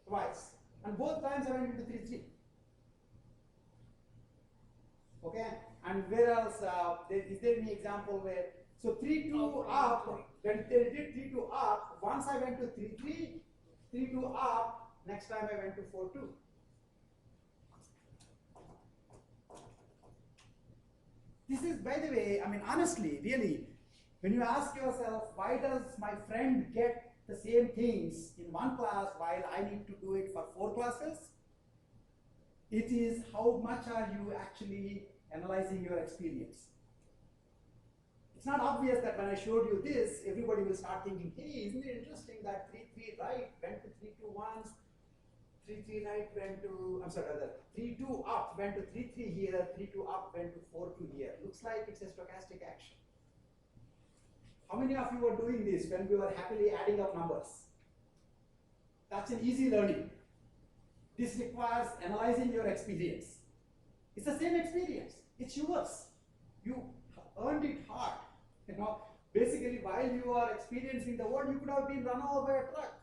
Twice. And both times I went into 3, 3. Okay? And where else? Is there any example where? So 3, 2 up, when they did 3, 2 up, once I went to 3, 3, 3, 2 up, next time I went to 4, 2. This is, by the way, I mean, honestly, really, when you ask yourself, why does my friend get the same things in one class while I need to do it for 4 classes? It is how much are you actually analyzing your experience. It's not obvious that when I showed you this, everybody will start thinking, hey, isn't it interesting that 3, 3 right went to 3, 2 once, 3, 3 right went to, I'm sorry, 3, 2 up went to 3, 3 here, 3, 2 up went to 4, 2 here. Looks like it's a stochastic action. How many of you were doing this when we were happily adding up numbers? That's an easy learning. This requires analyzing your experience. It's the same experience. It's yours. You earned it hard. Basically, while you are experiencing the world, you could have been run over by a truck.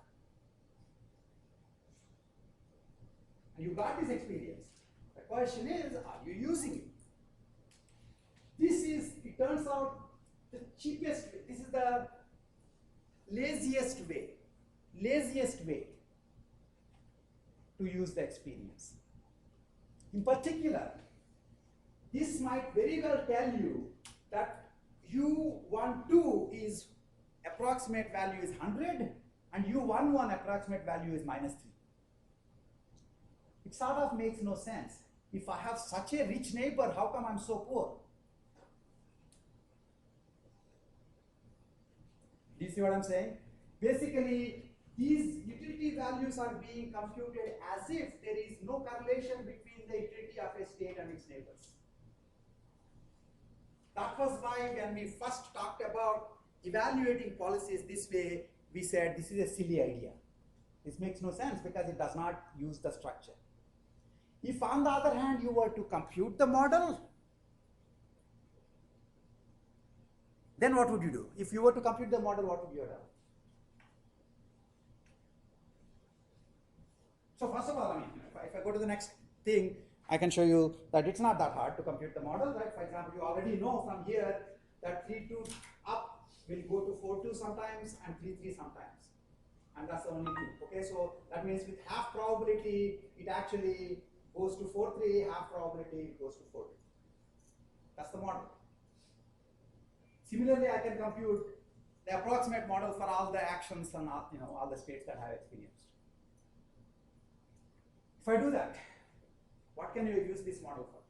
And you got this experience. The question is, are you using it? This is, it turns out, the cheapest way. This is the laziest way to use the experience. In particular, this might very well tell you that U12 is approximate value is 100 and U11 approximate value is -3. It sort of makes no sense. If I have such a rich neighbor, how come I'm so poor? Do you see what I'm saying? Basically, these utility values are being computed as if there is no correlation between the utility of a state and its neighbors. That was why when we first talked about evaluating policies this way, we said this is a silly idea. This makes no sense because it does not use the structure. If on the other hand you were to compute the model, then what would you do? If you were to compute the model, what would you have done? So first of all, I mean, if I go to the next thing, I can show you that it's not that hard to compute the model, right? For example, you already know from here that 3-2 up will go to 4-2 sometimes and 3-3 sometimes. And that's the only two. Okay, so that means with half probability, it actually goes to 4-3, half probability, it goes to 4-2. That's the model. Similarly, I can compute the approximate model for all the actions and all, all the states that I have experienced. If I do that, what can you use this model for?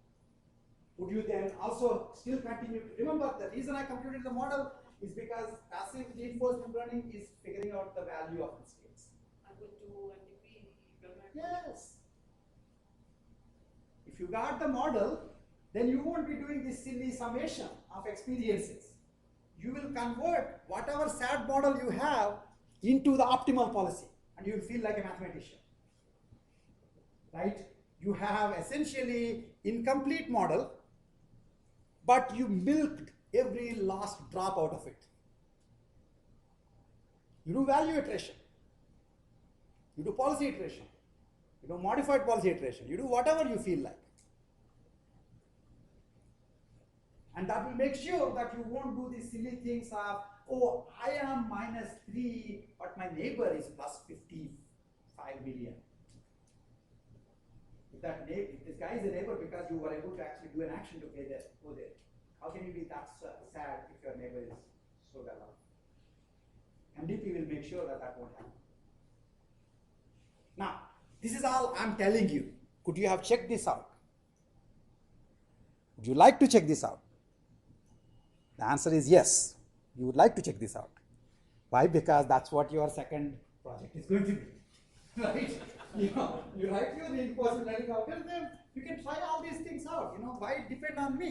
Would you then also still continue to remember the reason I computed the model is because passive reinforcement learning is figuring out the value of the states. I would do NDP. Yes. If you got the model, then you won't be doing this silly summation of experiences. You will convert whatever sad model you have into the optimal policy, and you will feel like a mathematician. Right? You have essentially incomplete model, but you milked every last drop out of it. You do value iteration. You do policy iteration. You do modified policy iteration. You do whatever you feel like. And that will make sure that you won't do these silly things of, oh, I am -3, but my neighbor is +55 million. If this guy is a neighbor because you were able to actually do an action to go there. How can you be that sad if your neighbor is so well off? MDP will make sure that that won't happen. Now, this is all I'm telling you. Could you have checked this out? Would you like to check this out? The answer is yes. You would like to check this out. Why? Because that's what your second project is going to be. Right? You write your reinforcement learning algorithm, you can try all these things out. Why depend on me?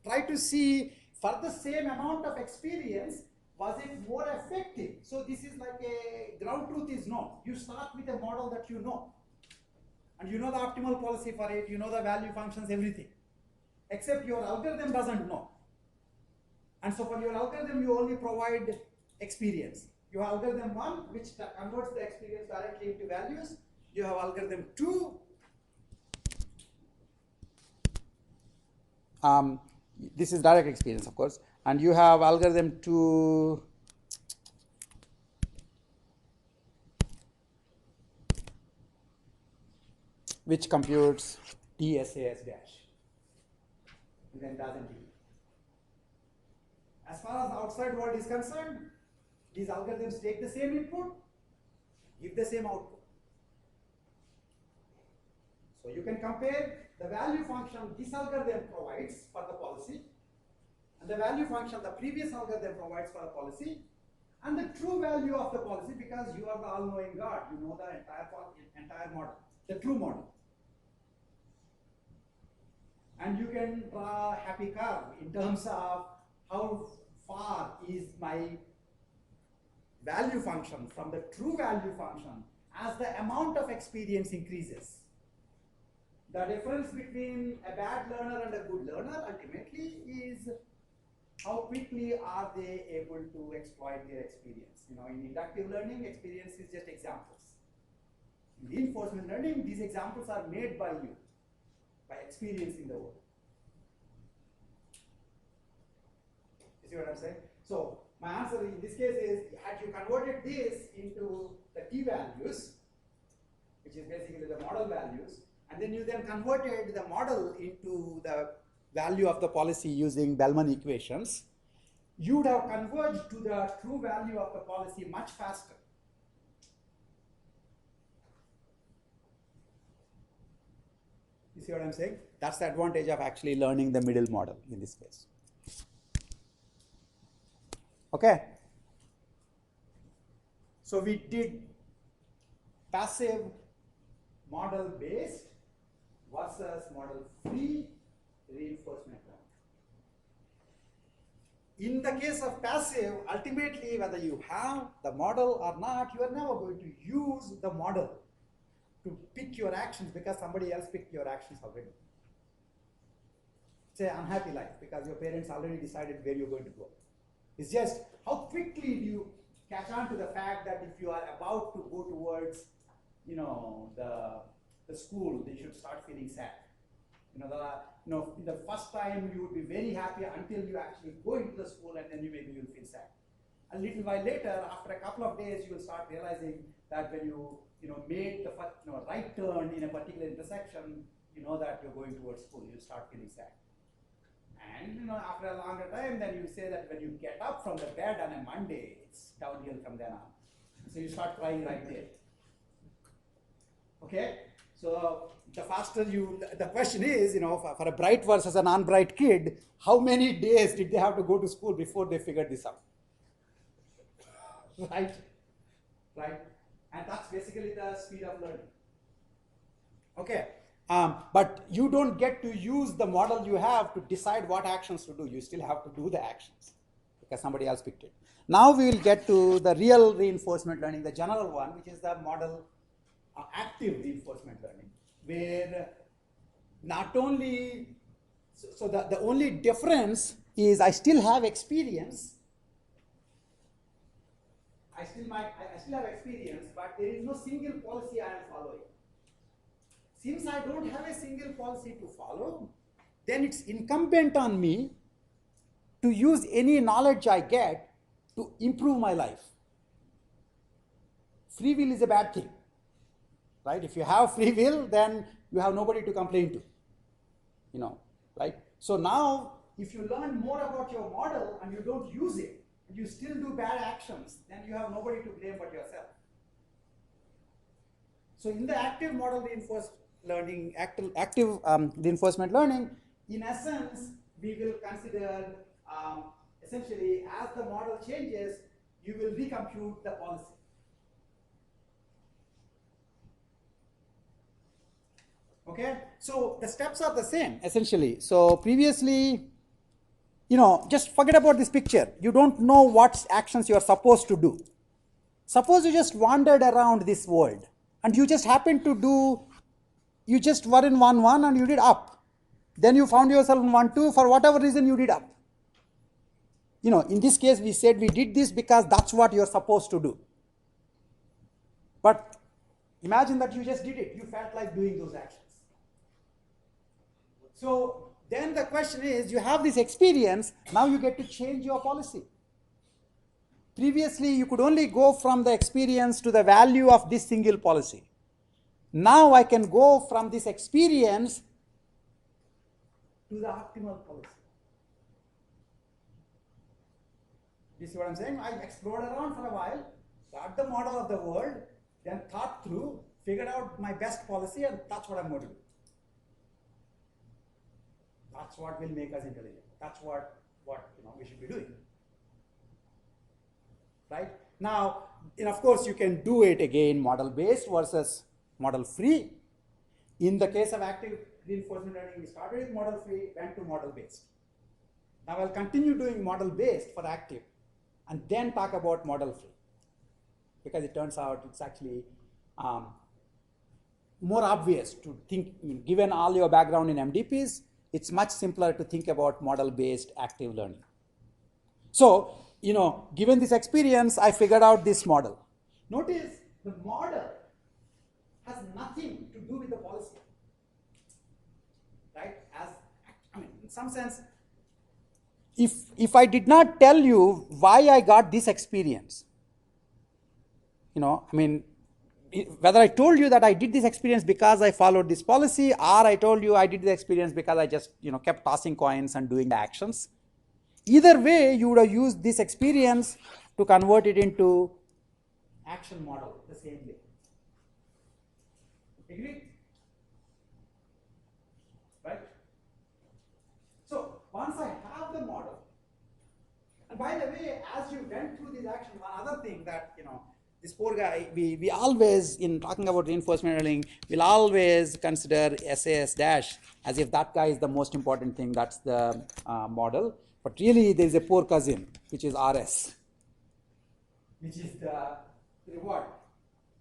Try to see for the same amount of experience, was it more effective? So this is like a ground truth is known. You start with a model that you know. And you know the optimal policy for it, you know the value functions, everything. Except your algorithm doesn't know. And so for your algorithm, you only provide experience. You have algorithm 1, which converts the experience directly into values. You have algorithm 2. This is direct experience, of course. And you have algorithm 2, which computes TSAS dash. And then doesn't it. As far as the outside world is concerned, these algorithms take the same input, give the same output. So you can compare the value function this algorithm provides for the policy, and the value function the previous algorithm provides for the policy, and the true value of the policy, because you are the all-knowing God, you know the entire model, the true model. And you can draw a happy curve in terms of how far is my value function from the true value function as the amount of experience increases. The difference between a bad learner and a good learner ultimately is how quickly are they able to exploit their experience. In inductive learning, experience is just examples. In reinforcement learning, these examples are made by you, by experiencing the world. You see what I'm saying? So my answer in this case is, had you converted this into the t values, which is basically the model values, and then you then converted the model into the value of the policy using Bellman equations, you would have converged to the true value of the policy much faster. You see what I'm saying? That's the advantage of actually learning the middle model in this case. Okay. So we did passive model based versus model free reinforcement learning. In the case of passive, ultimately whether you have the model or not, you are never going to use the model to pick your actions because somebody else picked your actions already. It's an unhappy life because your parents already decided where you're going to go. It's just how quickly do you catch on to the fact that if you are about to go towards the school, they should start feeling sad. The first time you would be very happy until you actually go into the school, and then maybe you'll feel sad. A little while later, after a couple of days, you will start realizing that when you made the first, right turn in a particular intersection, you know that you're going towards school, you start feeling sad. And after a longer time, then you say that when you get up from the bed on a Monday, it's downhill from then on. So you start crying right there. Okay? So the faster the question is, for a bright versus a non-bright kid, how many days did they have to go to school before they figured this out? Right? And that's basically the speed of learning. Okay. But you don't get to use the model you have to decide what actions to do. You still have to do the actions because somebody else picked it. Now we will get to the real reinforcement learning, the general one, which is the model active reinforcement learning, where not only, so the only difference is I still have experience. I still have experience, but there is no single policy I am following. Since I don't have a single policy to follow, then it's incumbent on me to use any knowledge I get to improve my life. Free will is a bad thing, right? If you have free will, then you have nobody to complain to, right? So now, if you learn more about your model and you don't use it, and you still do bad actions, then you have nobody to blame but yourself. So in the active model reinforced learning, active reinforcement learning, in essence, we will consider essentially as the model changes, you will recompute the policy. Okay, so the steps are the same essentially. So previously, just forget about this picture. You don't know what actions you are supposed to do. Suppose you just wandered around this world and you just happened to do, you just were in 1-1 and you did up. Then you found yourself in 1-2, for whatever reason you did up. In this case we said we did this because that's what you're supposed to do. But imagine that you just did it. You felt like doing those actions. So then the question is, you have this experience, now you get to change your policy. Previously, you could only go from the experience to the value of this single policy. Now I can go from this experience to the optimal policy. You see what I'm saying? I explored around for a while, got the model of the world, then thought through, figured out my best policy, and that's what I'm going to do. That's what will make us intelligent. That's what we should be doing. Right? Now, of course, you can do it again model-based versus model-free. In the case of active reinforcement learning, we started with model-free, went to model-based. Now I'll continue doing model-based for active and then talk about model-free, because it turns out it's actually more obvious to think, given all your background in MDPs, it's much simpler to think about model-based active learning. So, given this experience, I figured out this model. Notice the model has nothing to do with the policy, right? In some sense, if I did not tell you why I got this experience, whether I told you that I did this experience because I followed this policy, or I told you I did the experience because I just kept tossing coins and doing the actions, either way you would have used this experience to convert it into action model the same way. Agree? Right? So once I have the model, and by the way, as you went through these actions, one other thing that this poor guy, we always, in talking about reinforcement learning, we'll always consider SAS dash as if that guy is the most important thing, that's the model. But really, there is a poor cousin, which is RS, which is the reward.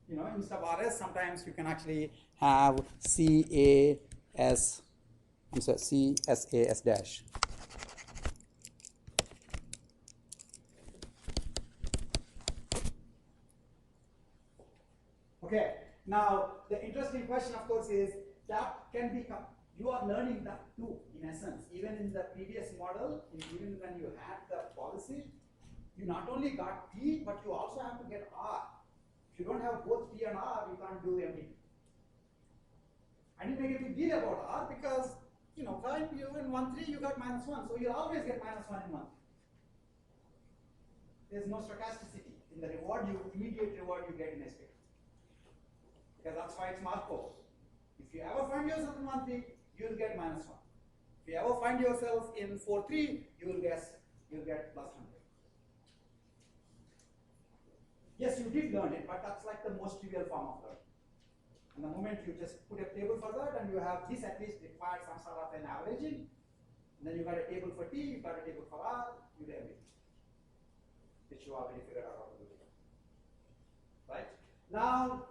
Instead of RS, sometimes you can actually have CSAS dash. Okay, Now, the interesting question, of course, is that can become, you are learning that too, in essence. Even in the previous model, even when you had the policy, you not only got P, but you also have to get R. If you don't have both P and R, you can't do MVP. I didn't make a big deal about R because, fine, you in 1-3, you got -1, so you'll always get -1 in 1. There's no stochasticity in the reward, immediate reward you get in SPX. Because that's why it's Markov. If you ever find yourself in 1-3, you'll get -1. If you ever find yourself in 4-3, you'll get +100. Yes, you did learn it, but that's like the most trivial form of learning. And the moment you just put a table for that, and you have this at least required some sort of an averaging, and then you got a table for T, you got a table for R, you get everything, which you already figured out how to do. Right? Now,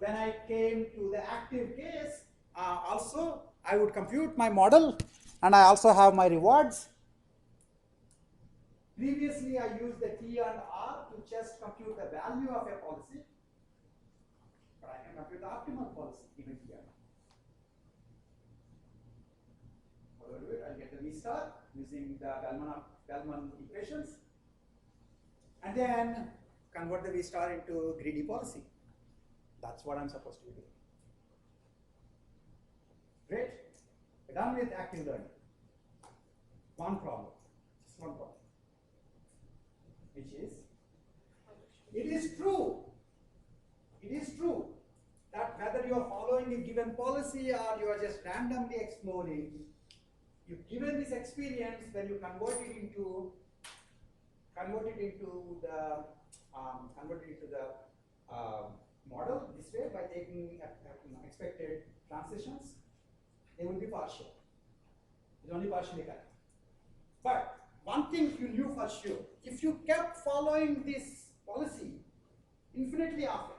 when I came to the active case, also I would compute my model, and I also have my rewards. Previously, I used the T and R to just compute the value of a policy, but I can compute the optimal policy given T and R. How do I do it? I'll get the V star using the Bellman equations, and then convert the V star into greedy policy. That's what I'm supposed to be doing. Great. We're done with active learning. One problem, just one problem, which is, it is true that whether you are following a given policy or you are just randomly exploring, you've given this experience, when you convert it into the model this way by taking expected transitions, they will be partial. It's only partially correct. But one thing you knew for sure, if you kept following this policy infinitely often,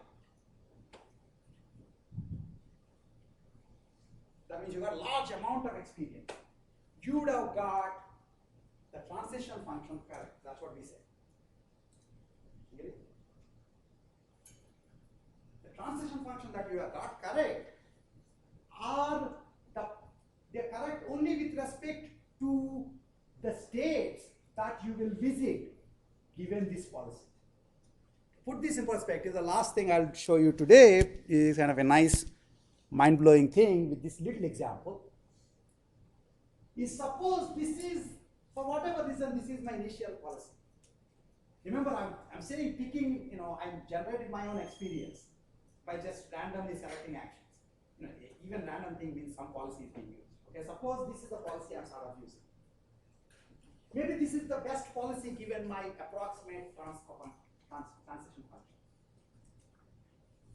that means you got a large amount of experience, you would have got the transition function correct. That's what we say. Get it? The transition function that you have got correct they're correct only with respect to the states that you will visit given this policy. To put this in perspective, the last thing I'll show you today is kind of a nice mind-blowing thing with this little example. Is suppose this is, for whatever reason, this is my initial policy. Remember, I'm saying picking, I'm generating my own experience by just randomly selecting actions. Even random thing means some policy is being used. Okay, suppose this is the policy I'm sort of using. Maybe this is the best policy given my approximate transition function.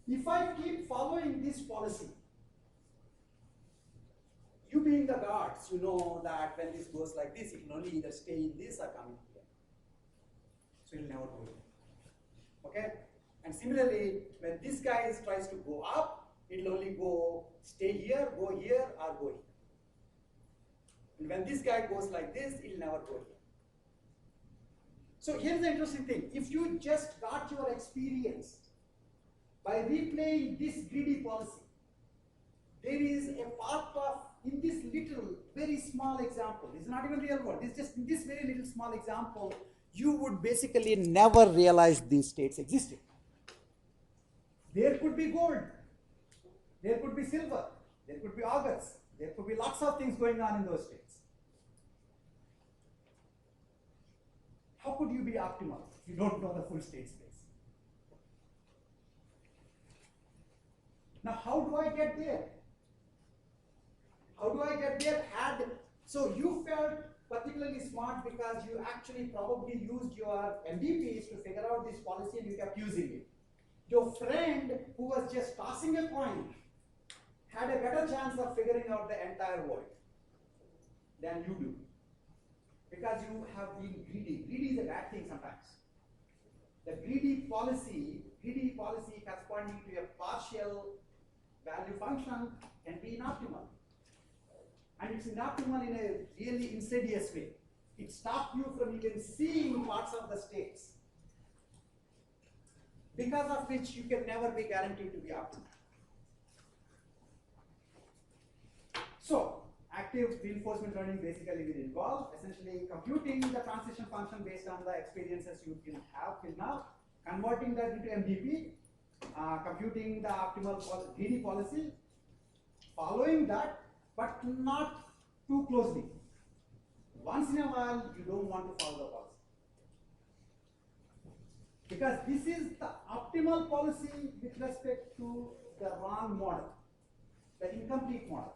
If I keep following this policy, you being the guards, you know that when this goes like this, it will only either stay in this or come in here. So it will never go in. Okay? And similarly, when this guy tries to go up, it will only stay here, go here, or go here. And when this guy goes like this, it will never go here. So here's the interesting thing. If you just got your experience by replaying this greedy policy, there is a part of, in this little, very small example, this is not even real world, this is just in this very little small example, you would basically never realize these states existed. There could be gold, there could be silver, there could be augurs, there could be lots of things going on in those states. How could you be optimal if you don't know the full state space? Now, how do I get there? How do I get there? So you felt particularly smart because you actually probably used your MDPs to figure out this policy and you kept using it. Your friend who was just tossing a coin had a better chance of figuring out the entire world than you do. Because you have been greedy. Greedy is a bad thing sometimes. The greedy policy corresponding to a partial value function can be inoptimal. And it's inoptimal in a really insidious way. It stops you from even seeing parts of the states, because of which you can never be guaranteed to be optimal. So, active reinforcement learning basically will involve essentially computing the transition function based on the experiences you can have till now, converting that into MDP, computing the optimal greedy policy, following that, but not too closely. Once in a while, you don't want to follow the policy. Because this is the optimal policy with respect to the wrong model, the incomplete model.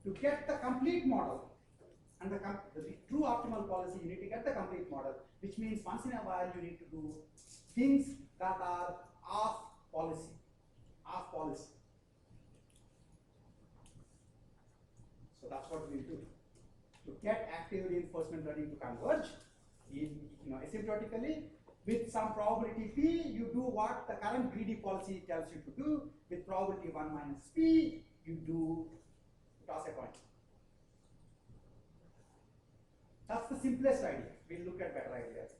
To get the complete model and the true optimal policy, you need to get the complete model, which means once in a while you need to do things that are off policy. So that's what we'll do. To get active reinforcement learning to converge, asymptotically, with some probability p, you do what the current greedy policy tells you to do. With probability 1 minus p, you do toss a coin. That's the simplest idea. We'll look at better ideas.